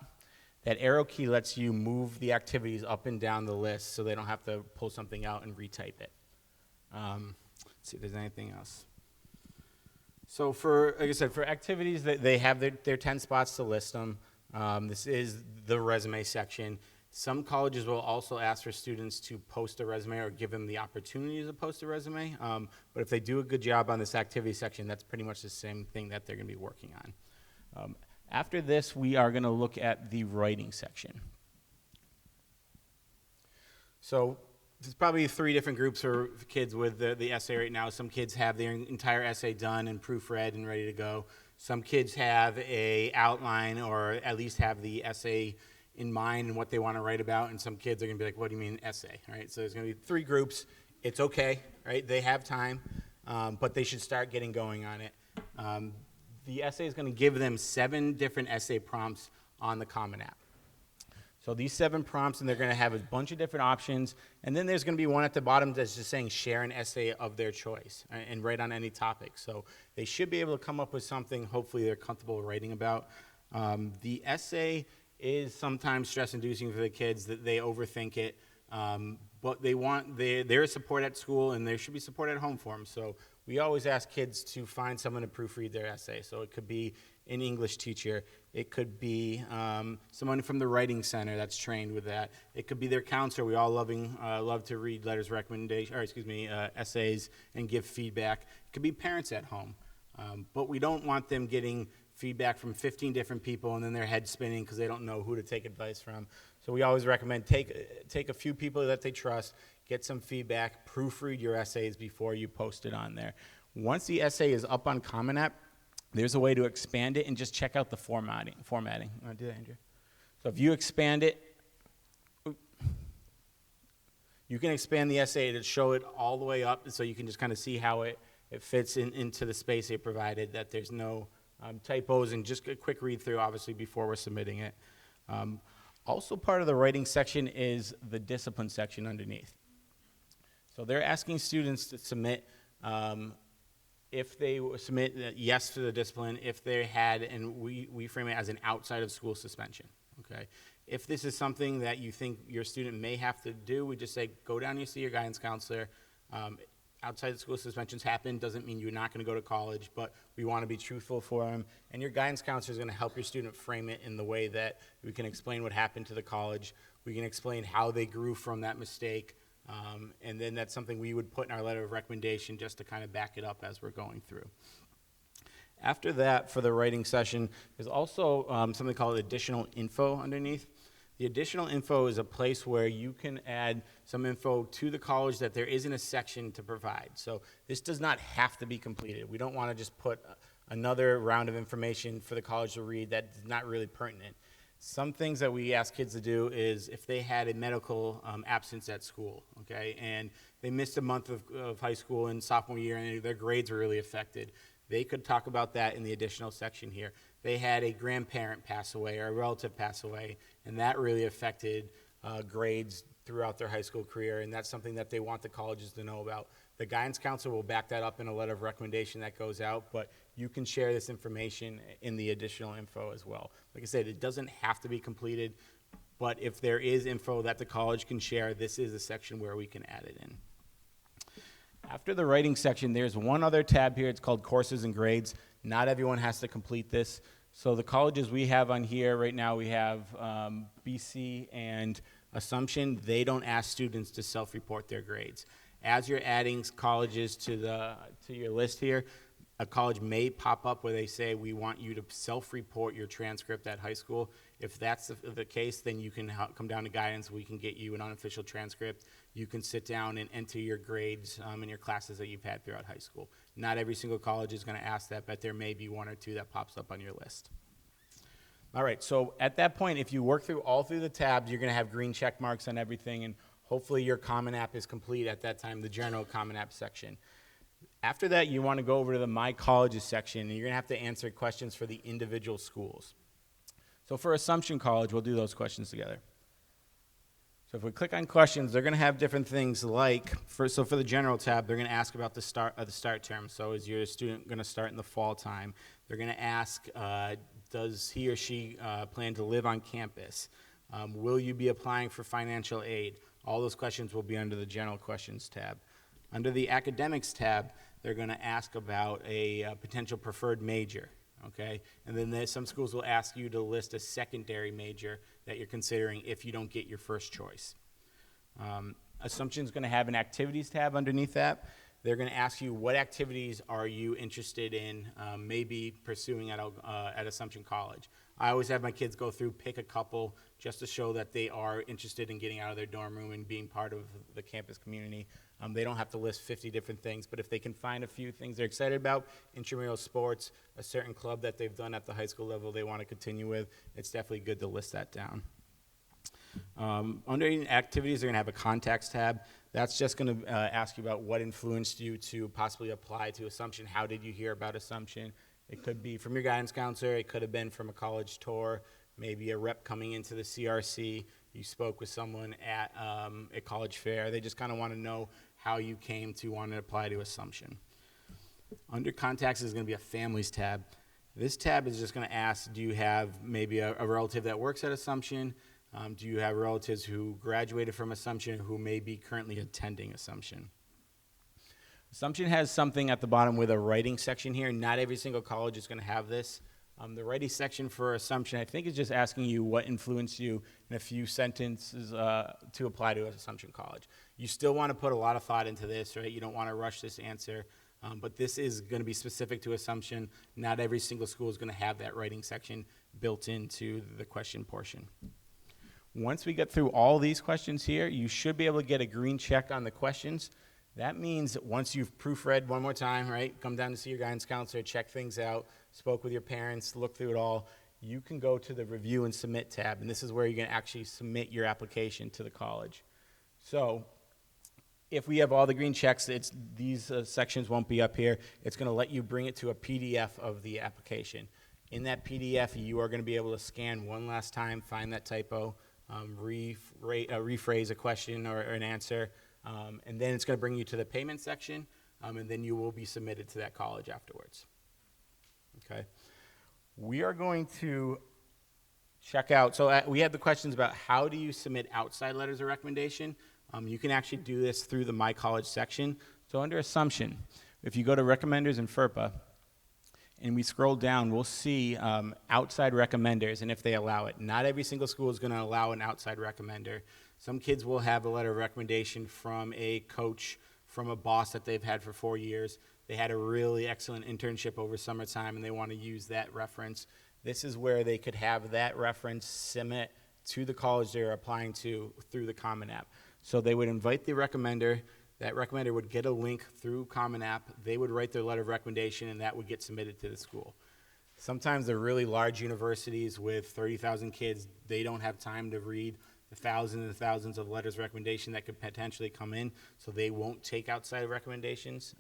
That arrow key lets you move the activities up and down the list so they don't have to pull something out and retype it. Let's see if there's anything else. So for, like I said, for activities, they have their 10 spots to list them. This is the resume section. Some colleges will also ask for students to post a resume or give them the opportunity to post a resume. But if they do a good job on this activity section, that's pretty much the same thing that they're going to be working on. After this, we are going to look at the writing section. So there's probably 3 different groups for kids with the essay right now. Some kids have their entire essay done and proofread and ready to go. Some kids have a outline or at least have the essay in mind and what they want to write about, and some kids are going to be like, what do you mean essay, right? So there's going to be 3 groups. It's okay, right? They have time, but they should start getting going on it. The essay is going to give them 7 different essay prompts on the Common App. So these 7 prompts, and they're going to have a bunch of different options, and then there's going to be one at the bottom that's just saying share an essay of their choice and write on any topic. So they should be able to come up with something hopefully they're comfortable writing about. The essay is sometimes stress-inducing for the kids, that they overthink it, but there is support at school, and there should be support at home for them. So we always ask kids to find someone to proofread their essay. So it could be an English teacher. It could be someone from the writing center that's trained with that. It could be their counselor. We all love to read essays and give feedback. It could be parents at home. But we don't want them getting feedback from 15 different people and then their head spinning because they don't know who to take advice from. So we always recommend take a few people that they trust, get some feedback, proofread your essays before you post it on there. Once the essay is up on Common App, there's a way to expand it and just check out the formatting. You want to do that, Andrew? So if you expand it, you can expand the essay to show it all the way up so you can just kind of see how it fits into the space they provided, that there's no typos, and just a quick read through, obviously, before we're submitting it. Also part of the writing section is the discipline section underneath. So they're asking students to submit, if they submit yes to the discipline, if they had, and we frame it as an outside of school suspension, okay? If this is something that you think your student may have to do, we just say, go down and see your guidance counselor. Outside the school suspensions happen, doesn't mean you're not going to go to college, but we want to be truthful for them. And your guidance counselor is going to help your student frame it in the way that we can explain what happened to the college. We can explain how they grew from that mistake. And then that's something we would put in our letter of recommendation just to kind of back it up as we're going through. After that, for the writing session, there's also something called additional info underneath. The additional info is a place where you can add some info to the college that there isn't a section to provide. So this does not have to be completed. We don't want to just put another round of information for the college to read that's not really pertinent. Some things that we ask kids to do is if they had a medical absence at school, okay, and they missed a month of high school in sophomore year and their grades were really affected, they could talk about that in the additional section here. They had a grandparent pass away or a relative pass away, and that really affected grades throughout their high school career, and that's something that they want the colleges to know about. The guidance counselor will back that up in a letter of recommendation that goes out, but you can share this information in the additional info as well. Like I said, it doesn't have to be completed, but if there is info that the college can share, this is a section where we can add it in. After the writing section, there's one other tab here. It's called Courses and Grades. Not everyone has to complete this. So the colleges we have on here right now, we have BC and Assumption. They don't ask students to self-report their grades. As you're adding colleges to your list here, a college may pop up where they say, we want you to self-report your transcript at high school. If that's the case, then you can come down to guidance. We can get you an unofficial transcript. You can sit down and enter your grades in your classes that you've had throughout high school. Not every single college is going to ask that, but there may be one or two that pops up on your list. All right, so at that point, if you work all through the tabs, you're going to have green check marks on everything, and hopefully your Common App is complete at that time, the general Common App section. After that, you want to go over to the My Colleges section, and you're going to have to answer questions for the individual schools. So for Assumption College, we'll do those questions together. So if we click on questions, they're going to have different things like, for the general tab, they're going to ask about the start term. So is your student going to start in the fall time? They're going to ask, does he or she plan to live on campus? Will you be applying for financial aid? All those questions will be under the general questions tab. Under the academics tab, they're going to ask about a potential preferred major, okay? And then some schools will ask you to list a secondary major that you're considering if you don't get your first choice. Assumption's going to have an activities tab underneath that. they're going to ask you what activities are you interested in maybe pursuing at Assumption College. I always have my kids go through, pick a couple, just to show that they are interested in getting out of their dorm room and being part of the campus community. They don't have to list 50 different things, but if they can find a few things they're excited about, intramural sports, a certain club that they've done at the high school level they want to continue with, it's definitely good to list that down. Under activities, they're going to have a contacts tab. That's just going to ask you about what influenced you to possibly apply to Assumption. How did you hear about Assumption? It could be from your guidance counselor. It could have been from a college tour, maybe a rep coming into the CRC. You spoke with someone at a college fair. They just kind of want to know how you came to want to apply to Assumption. Under contacts is going to be a families tab. This tab is just going to ask, do you have maybe a relative that works at Assumption? Do you have relatives who graduated from Assumption who may be currently attending Assumption? Assumption has something at the bottom with a writing section here. Not every single college is going to have this. The writing section for Assumption, I think, is just asking you what influenced you in a few sentences to apply to Assumption College. You still want to put a lot of thought into this, right? You don't want to rush this answer. But this is going to be specific to Assumption. Not every single school is going to have that writing section built into the question portion. Once we get through all these questions here, you should be able to get a green check on the questions. That means once you've proofread one more time, right, come down to see your guidance counselor, check things out, spoke with your parents, look through it all, you can go to the Review and Submit tab, and this is where you're going to actually submit your application to the college. So if we have all the green checks, these sections won't be up here. It's going to let you bring it to a PDF of the application. In that PDF, you are going to be able to scan one last time, find that typo, rephrase a question or an answer, and then it's going to bring you to the payment section, and then you will be submitted to that college afterwards. Okay. We are going to check out, so we had the questions about how do you submit outside letters of recommendation. You can actually do this through the My College section. So under Assumption, if you go to Recommenders in FERPA, and we scroll down, we'll see outside recommenders and if they allow it. Not every single school is going to allow an outside recommender. Some kids will have a letter of recommendation from a coach, from a boss that they've had for 4 years. They had a really excellent internship over summertime and they want to use that reference. This is where they could have that reference submit to the college they're applying to through the Common App. So they would invite the recommender. That recommender would get a link through Common App. They would write their letter of recommendation, and that would get submitted to the school. Sometimes the really large universities with 30,000 kids, they don't have time to read the thousands and thousands of letters of recommendation that could potentially come in, so they won't take outside recommendations.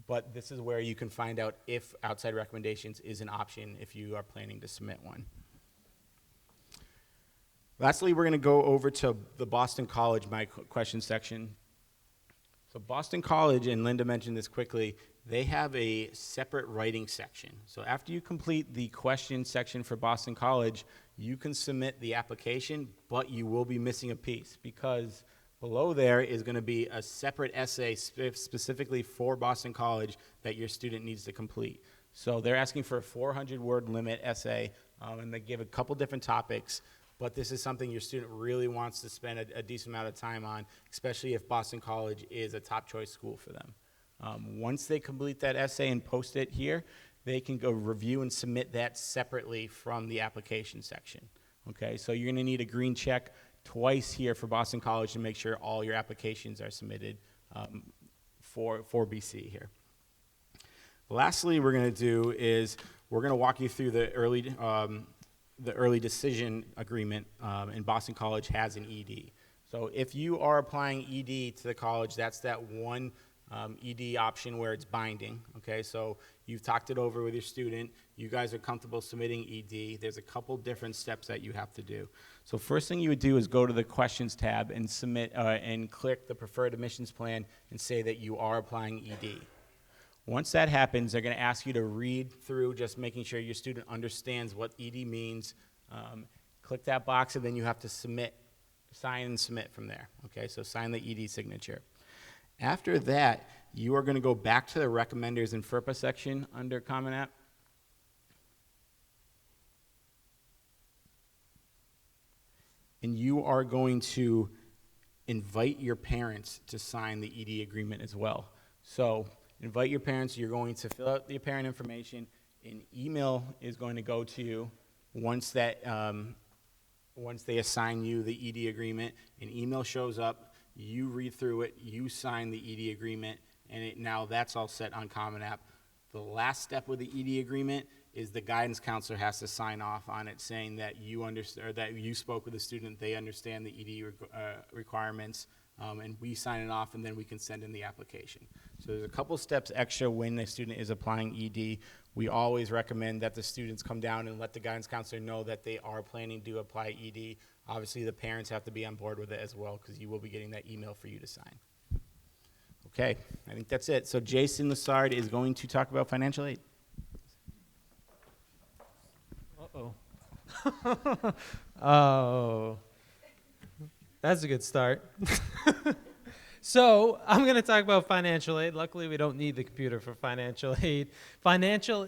But this is where you can find out if outside recommendations is an option if you are planning to submit one. Lastly, we're going to go over to the Boston College My Question section. So Boston College, and Linda mentioned this quickly, they have a separate writing section. So after you complete the question section for Boston College, you can submit the application, but you will be missing a piece because below there is going to be a separate essay specifically for Boston College that your student needs to complete. So they're asking for a 400-word limit essay, and they give a couple different topics. But this is something your student really wants to spend a decent amount of time on, especially if Boston College is a top choice school for them. Once they complete that essay and post it here, they can go review and submit that separately from the application section. Okay, so you're going to need a green check twice here for Boston College to make sure all your applications are submitted for BC here. Lastly, we're going to do is we're going to walk you through the early decision agreement, and Boston College has an ED. So if you are applying ED to the college, that's that one ED option where it's binding, okay? So you've talked it over with your student. You guys are comfortable submitting ED. There's a couple different steps that you have to do. So first thing you would do is go to the questions tab and submit and click the preferred admissions plan and say that you are applying ED. Once that happens, they're going to ask you to read through, just making sure your student understands what ED means. Click that box, and then you have to sign and submit from there. Okay, so sign the ED signature. After that, you are going to go back to the recommenders in FERPA section under Common App. And you are going to invite your parents to sign the ED agreement as well. So invite your parents. You're going to fill out the parent information. An email is going to go to you once they assign you the ED agreement. An email shows up. You read through it. You sign the ED agreement, and now that's all set on Common App. The last step with the ED agreement is the guidance counselor has to sign off on it, saying that you understand, or that you spoke with the student, they understand the ED requirements, and we sign it off, and then we can send in the application. So there's a couple steps extra when the student is applying ED. We always recommend that the students come down and let the guidance counselor know that they are planning to apply ED. Obviously, the parents have to be on board with it as well, because you will be getting that email for you to sign. Okay, I think that's it. So Jason Lessard is going to talk about financial aid. Uh-oh. Oh, that's a good start. So I'm going to talk about financial aid. Luckily, we don't need the computer for financial aid. Financial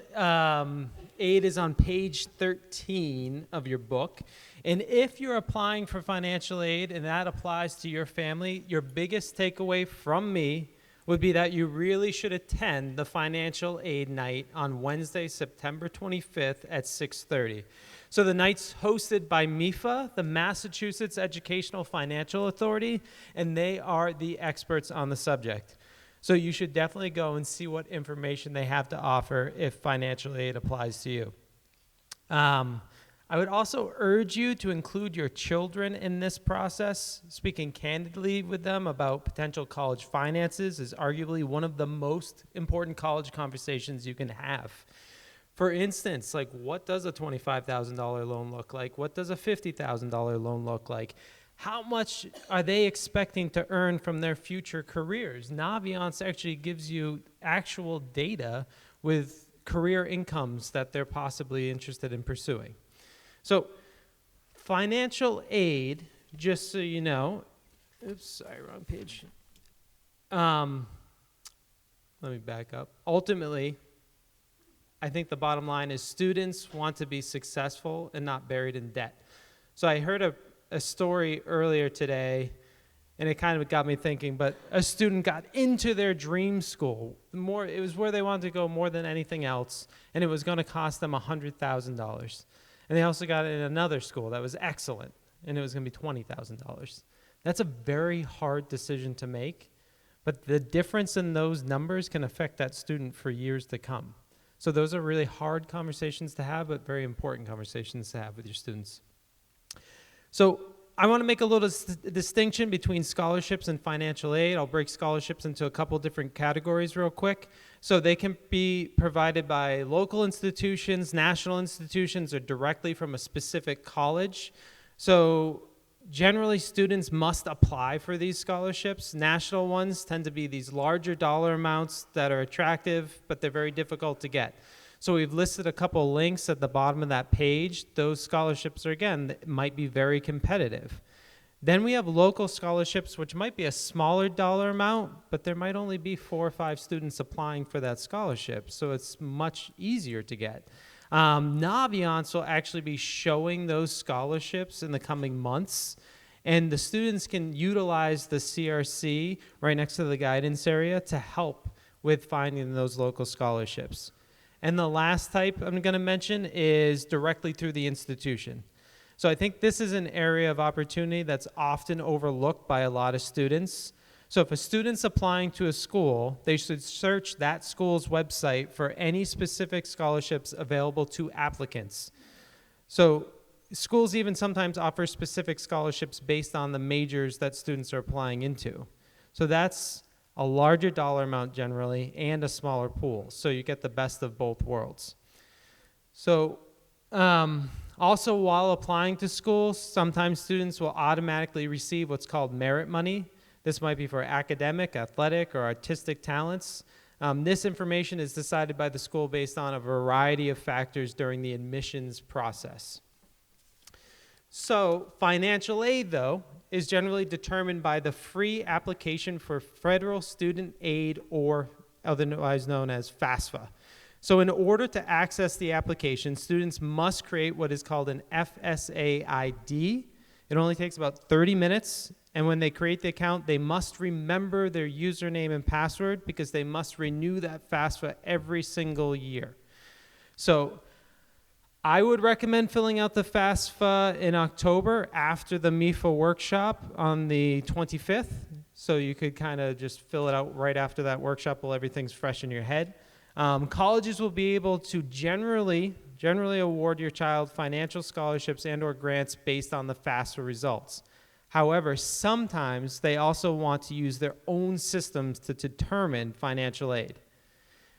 aid is on page 13 of your book. And if you're applying for financial aid and that applies to your family, your biggest takeaway from me would be that you really should attend the financial aid night on Wednesday, September 25th at 6:30. So the night's hosted by MIFA, the Massachusetts Educational Financial Authority, and they are the experts on the subject. So you should definitely go and see what information they have to offer if financial aid applies to you. I would also urge you to include your children in this process. Speaking candidly with them about potential college finances is arguably one of the most important college conversations you can have. For instance, like, what does a $25,000 loan look like? What does a $50,000 loan look like? How much are they expecting to earn from their future careers? Naviance actually gives you actual data with career incomes that they're possibly interested in pursuing. So financial aid, just so you know, oops, sorry, wrong page. Let me back up. Ultimately, I think the bottom line is students want to be successful and not buried in debt. So I heard a story earlier today, and it kind of got me thinking, but a student got into their dream school. It was where they wanted to go more than anything else, and it was going to cost them $100,000. And they also got in another school that was excellent, and it was going to be $20,000. That's a very hard decision to make, but the difference in those numbers can affect that student for years to come. So those are really hard conversations to have, but very important conversations to have with your students. So I want to make a little distinction between scholarships and financial aid. I'll break scholarships into a couple different categories real quick. So they can be provided by local institutions, national institutions, or directly from a specific college. So generally, students must apply for these scholarships. National ones tend to be these larger dollar amounts that are attractive, but they're very difficult to get. So we've listed a couple links at the bottom of that page. Those scholarships are, again, might be very competitive. Then we have local scholarships, which might be a smaller dollar amount, but there might only be 4 or 5 students applying for that scholarship, so it's much easier to get. Naviance will actually be showing those scholarships in the coming months, and the students can utilize the CRC right next to the guidance area to help with finding those local scholarships. And the last type I'm going to mention is directly through the institution. So I think this is an area of opportunity that's often overlooked by a lot of students. So if a student's applying to a school, they should search that school's website for any specific scholarships available to applicants. So schools even sometimes offer specific scholarships based on the majors that students are applying into. So that's a larger dollar amount generally and a smaller pool. So you get the best of both worlds. So also, while applying to schools, sometimes students will automatically receive what's called merit money. This might be for academic, athletic, or artistic talents. This information is decided by the school based on a variety of factors during the admissions process. So financial aid, though, is generally determined by the free application for federal student aid, or otherwise known as FAFSA. So in order to access the application, students must create what is called an FSA ID, It only takes about 30 minutes, and when they create the account, they must remember their username and password because they must renew that FAFSA every single year. So I would recommend filling out the FAFSA in October after the MIFA workshop on the 25th. So you could kind of just fill it out right after that workshop while everything's fresh in your head. Colleges will be able to generally award your child financial scholarships and or grants based on the FAFSA results. However, sometimes they also want to use their own systems to determine financial aid.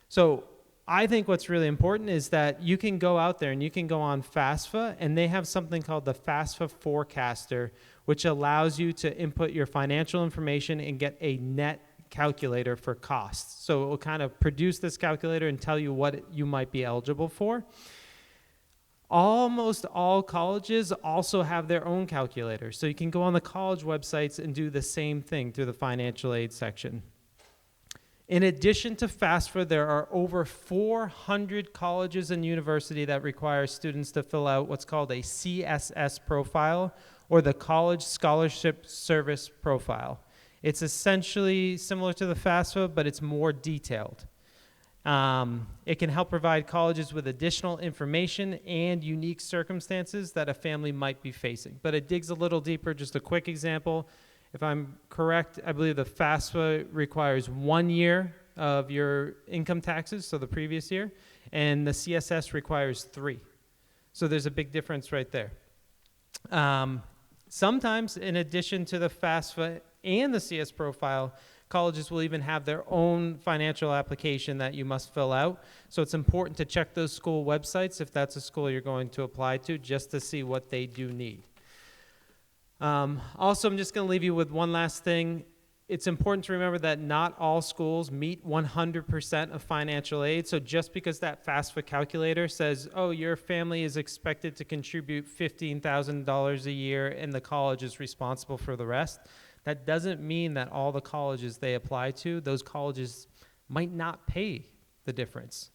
So I think what's really important is that you can go out there and you can go on FAFSA, and they have something called the FAFSA Forecaster, which allows you to input your financial information and get a net calculator for costs. So it will kind of produce this calculator and tell you what you might be eligible for. Almost all colleges also have their own calculator. So you can go on the college websites and do the same thing through the financial aid section. In addition to FAFSA, there are over 400 colleges and universities that require students to fill out what's called a CSS profile, or the College Scholarship Service Profile. It's essentially similar to the FAFSA, but it's more detailed. It can help provide colleges with additional information and unique circumstances that a family might be facing. But it digs a little deeper. Just a quick example. If I'm correct, I believe the FAFSA requires 1 year of your income taxes, so the previous year, and the CSS requires 3. So there's a big difference right there. Sometimes, in addition to the FAFSA and the CS profile, colleges will even have their own financial application that you must fill out. So it's important to check those school websites if that's a school you're going to apply to, just to see what they do need. Also, I'm just going to leave you with one last thing. It's important to remember that not all schools meet 100% of financial aid. So just because that FAFSA calculator says, oh, your family is expected to contribute $15,000 a year and the college is responsible for the rest, that doesn't mean that all the colleges they apply to, those colleges might not pay the difference.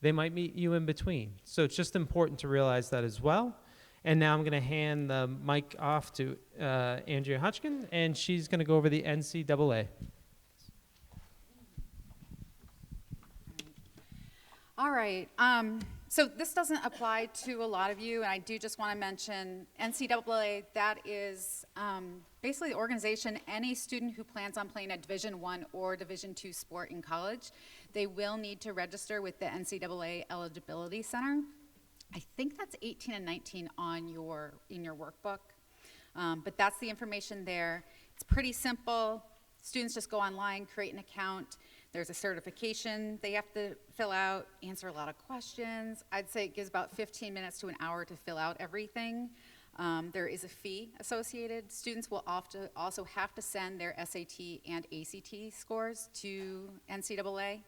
They might meet you in between. So it's just important to realize that as well. And now I'm going to hand the mic off to Andrea Hutchkin, and she's going to go over the NCAA. All right. So this doesn't apply to a lot of you, and I do just want to mention NCAA. That is basically the organization. Any student who plans on playing a Division I or Division II sport in college, they will need to register with the NCAA Eligibility Center. I think that's 18 and 19 on in your workbook, but that's the information there. It's pretty simple. Students just go online, create an account. There's a certification they have to fill out, answer a lot of questions. I'd say it gives about 15 minutes to an hour to fill out everything. There is a fee associated. Students will also have to send their SAT and ACT scores to NCAA.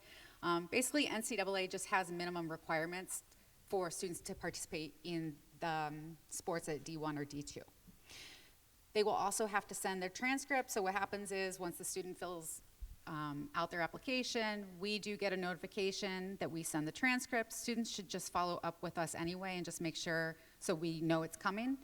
Basically, NCAA just has minimum requirements for students to participate in the sports at D1 or D2. They will also have to send their transcripts. So what happens is once the student fills out their application, we do get a notification that we send the transcripts. Students should just follow up with us anyway and just make sure so we know it's coming.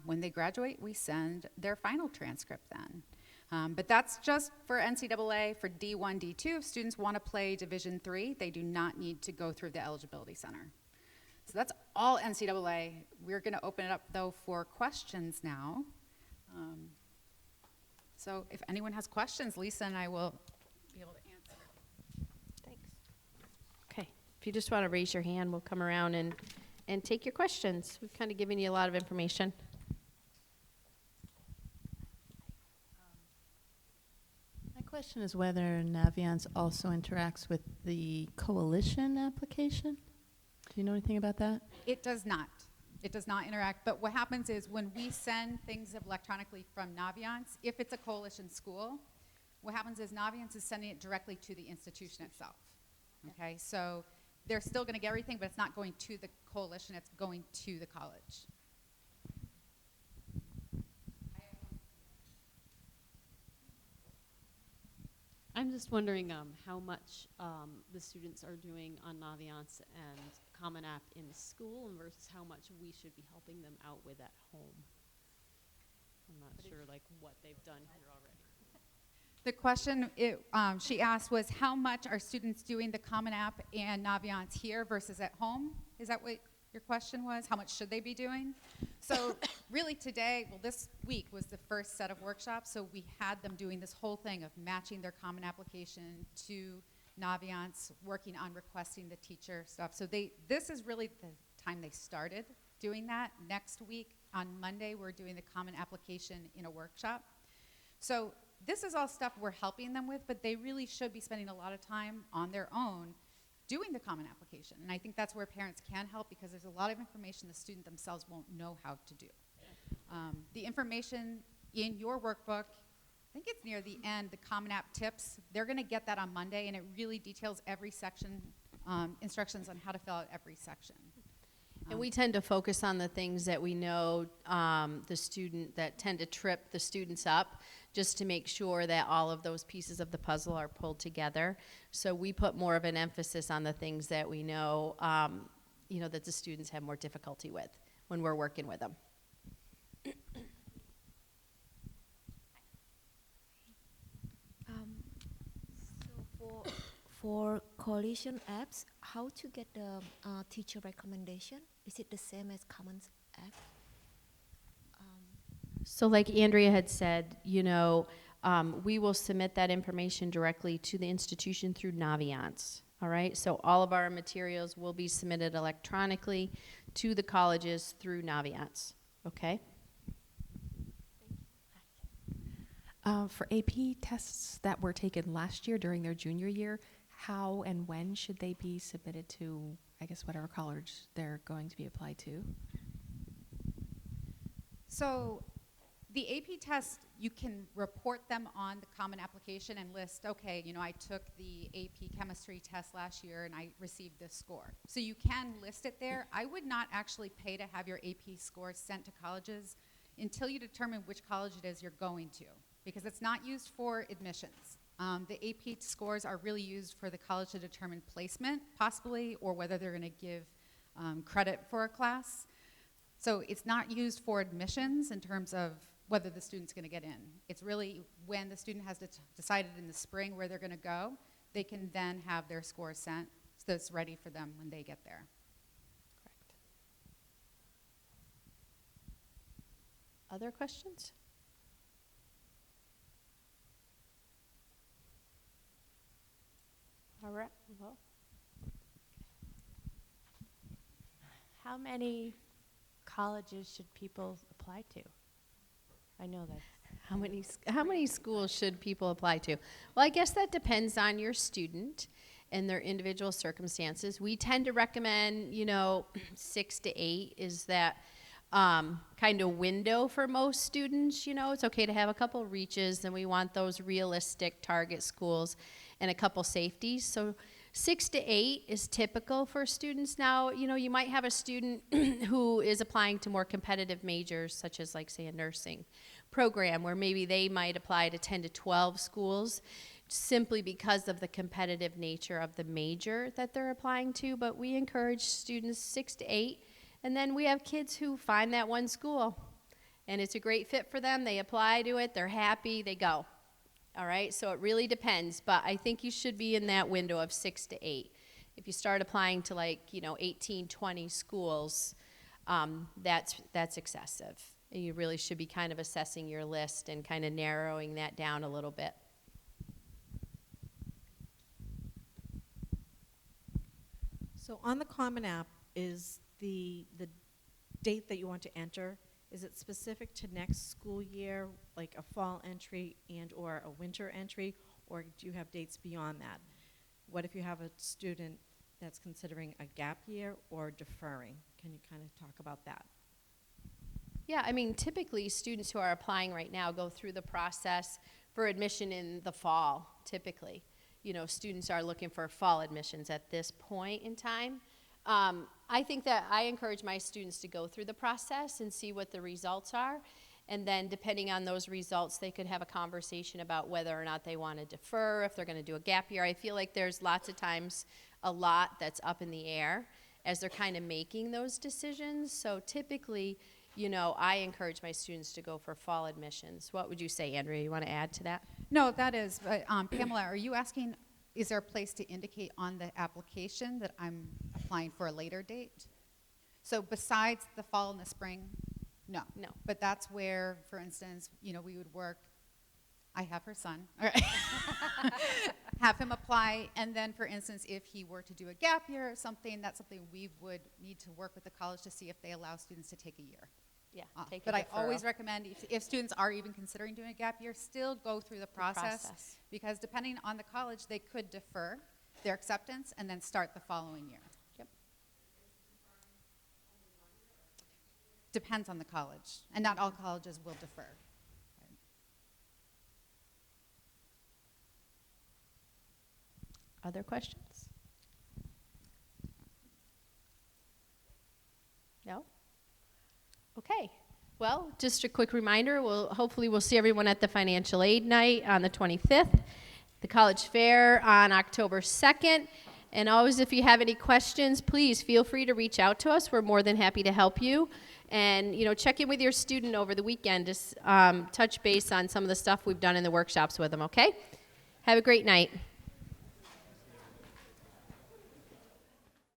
When they graduate, we send their final transcript then. But that's just for NCAA. For D1, D2, if students want to play Division III, they do not need to go through the Eligibility Center. So that's all NCAA. We're going to open it up, though, for questions now. So if anyone has questions, Lisa and I will be able to answer. Thanks. Okay. If you just want to raise your hand, we'll come around and take your questions. We've kind of given you a lot of information. My question is whether Naviance also interacts with the coalition application. Do you know anything about that? It does not. It does not interact, but what happens is when we send things electronically from Naviance, if it's a coalition school, what happens is Naviance is sending it directly to the institution itself. Okay, so they're still going to get everything, but it's not going to the coalition, it's going to the college. I'm just wondering how much the students are doing on Naviance and Common App in school versus how much we should be helping them out with at home. I'm not sure like what they've done here already. The question she asked was, how much are students doing the Common App and Naviance here versus at home? Is that what your question was? How much should they be doing? So really today, well, this week was the first set of workshops, so we had them doing this whole thing of matching their Common Application to Naviance, working on requesting the teacher stuff. So this is really the time they started doing that. Next week, on Monday, we're doing the Common Application in a workshop. So this is all stuff we're helping them with, but they really should be spending a lot of time on their own doing the Common Application. And I think that's where parents can help, because there's a lot of information the student themselves won't know how to do. The information in your workbook, I think it's near the end, the Common App tips, they're gonna get that on Monday, and it really details every section, instructions on how to fill out every section. And we tend to focus on the things that we know that tend to trip the students up, just to make sure that all of those pieces of the puzzle are pulled together. So we put more of an emphasis on the things that we know, that the students have more difficulty with when we're working with them. So for coalition apps, how to get the teacher recommendation? Is it the same as Commons app? So like Andrea had said, we will submit that information directly to the institution through Naviance. All right, so all of our materials will be submitted electronically to the colleges through Naviance. Okay. For AP tests that were taken last year during their junior year, how and when should they be submitted to, I guess, whatever college they're going to be applied to? So the AP test, you can report them on the Common Application and list, okay, I took the AP chemistry test last year and I received this score. So you can list it there. I would not actually pay to have your AP scores sent to colleges until you determine which college it is you're going to, because it's not used for admissions. The AP scores are really used for the college to determine placement, possibly, or whether they're going to give credit for a class. So it's not used for admissions in terms of whether the student's going to get in. It's really when the student has decided in the spring where they're going to go, they can then have their scores sent so it's ready for them when they get there. Correct. Other questions? All right. Well, how many colleges should people apply to? I know that. How many schools should people apply to? Well, I guess that depends on your student and their individual circumstances. We tend to recommend, 6 to 8 is that kind of window for most students. It's okay to have a couple reaches, and we want those realistic target schools and a couple safeties. So 6 to 8 is typical for students. Now, you might have a student who is applying to more competitive majors, such as like, say, a nursing program, where maybe they might apply to 10 to 12 schools simply because of the competitive nature of the major that they're applying to. But we encourage students 6 to 8. And then we have kids who find that one school, and it's a great fit for them. They apply to it. They're happy. They go. All right, so it really depends, but I think you should be in that window of 6 to 8. If you start applying to 18, 20 schools, that's excessive. You really should be kind of assessing your list and kind of narrowing that down a little bit. So on the Common App, is the date that you want to enter, is it specific to next school year, like a fall entry and or a winter entry, or do you have dates beyond that? What if you have a student that's considering a gap year or deferring? Can you kind of talk about that? Yeah, typically students who are applying right now go through the process for admission in the fall, typically. Students are looking for fall admissions at this point in time. I think that I encourage my students to go through the process and see what the results are. And then depending on those results, they could have a conversation about whether or not they want to defer, if they're going to do a gap year. I feel like there's lots of times a lot that's up in the air as they're kind of making those decisions. So typically, you know, I encourage my students to go for fall admissions. What would you say, Andrea? You want to add to that? No, that is, but Pamela, are you asking, is there a place to indicate on the application that I'm applying for a later date? So besides the fall and the spring, no. No. But that's where, for instance, you know, we would work, I have her son, all right. Have him apply, and then, for instance, if he were to do a gap year or something, that's something we would need to work with the college to see if they allow students to take a year. Yeah, take But a I always deferral. recommend if students are even considering doing a gap year, still go through the process. Because depending on the college, they could defer their acceptance and then start the following year. Yep. Depends on the college, and not all colleges will defer. Other questions? No? Okay. Well, just a quick reminder, hopefully we'll see everyone at the financial aid night on the 25th, the college fair on October 2nd. And always, if you have any questions, please feel free to reach out to us. We're more than happy to help you. And, you know, check in with your student over the weekend to touch base on some of the stuff we've done in the workshops with them, okay? Have a great night.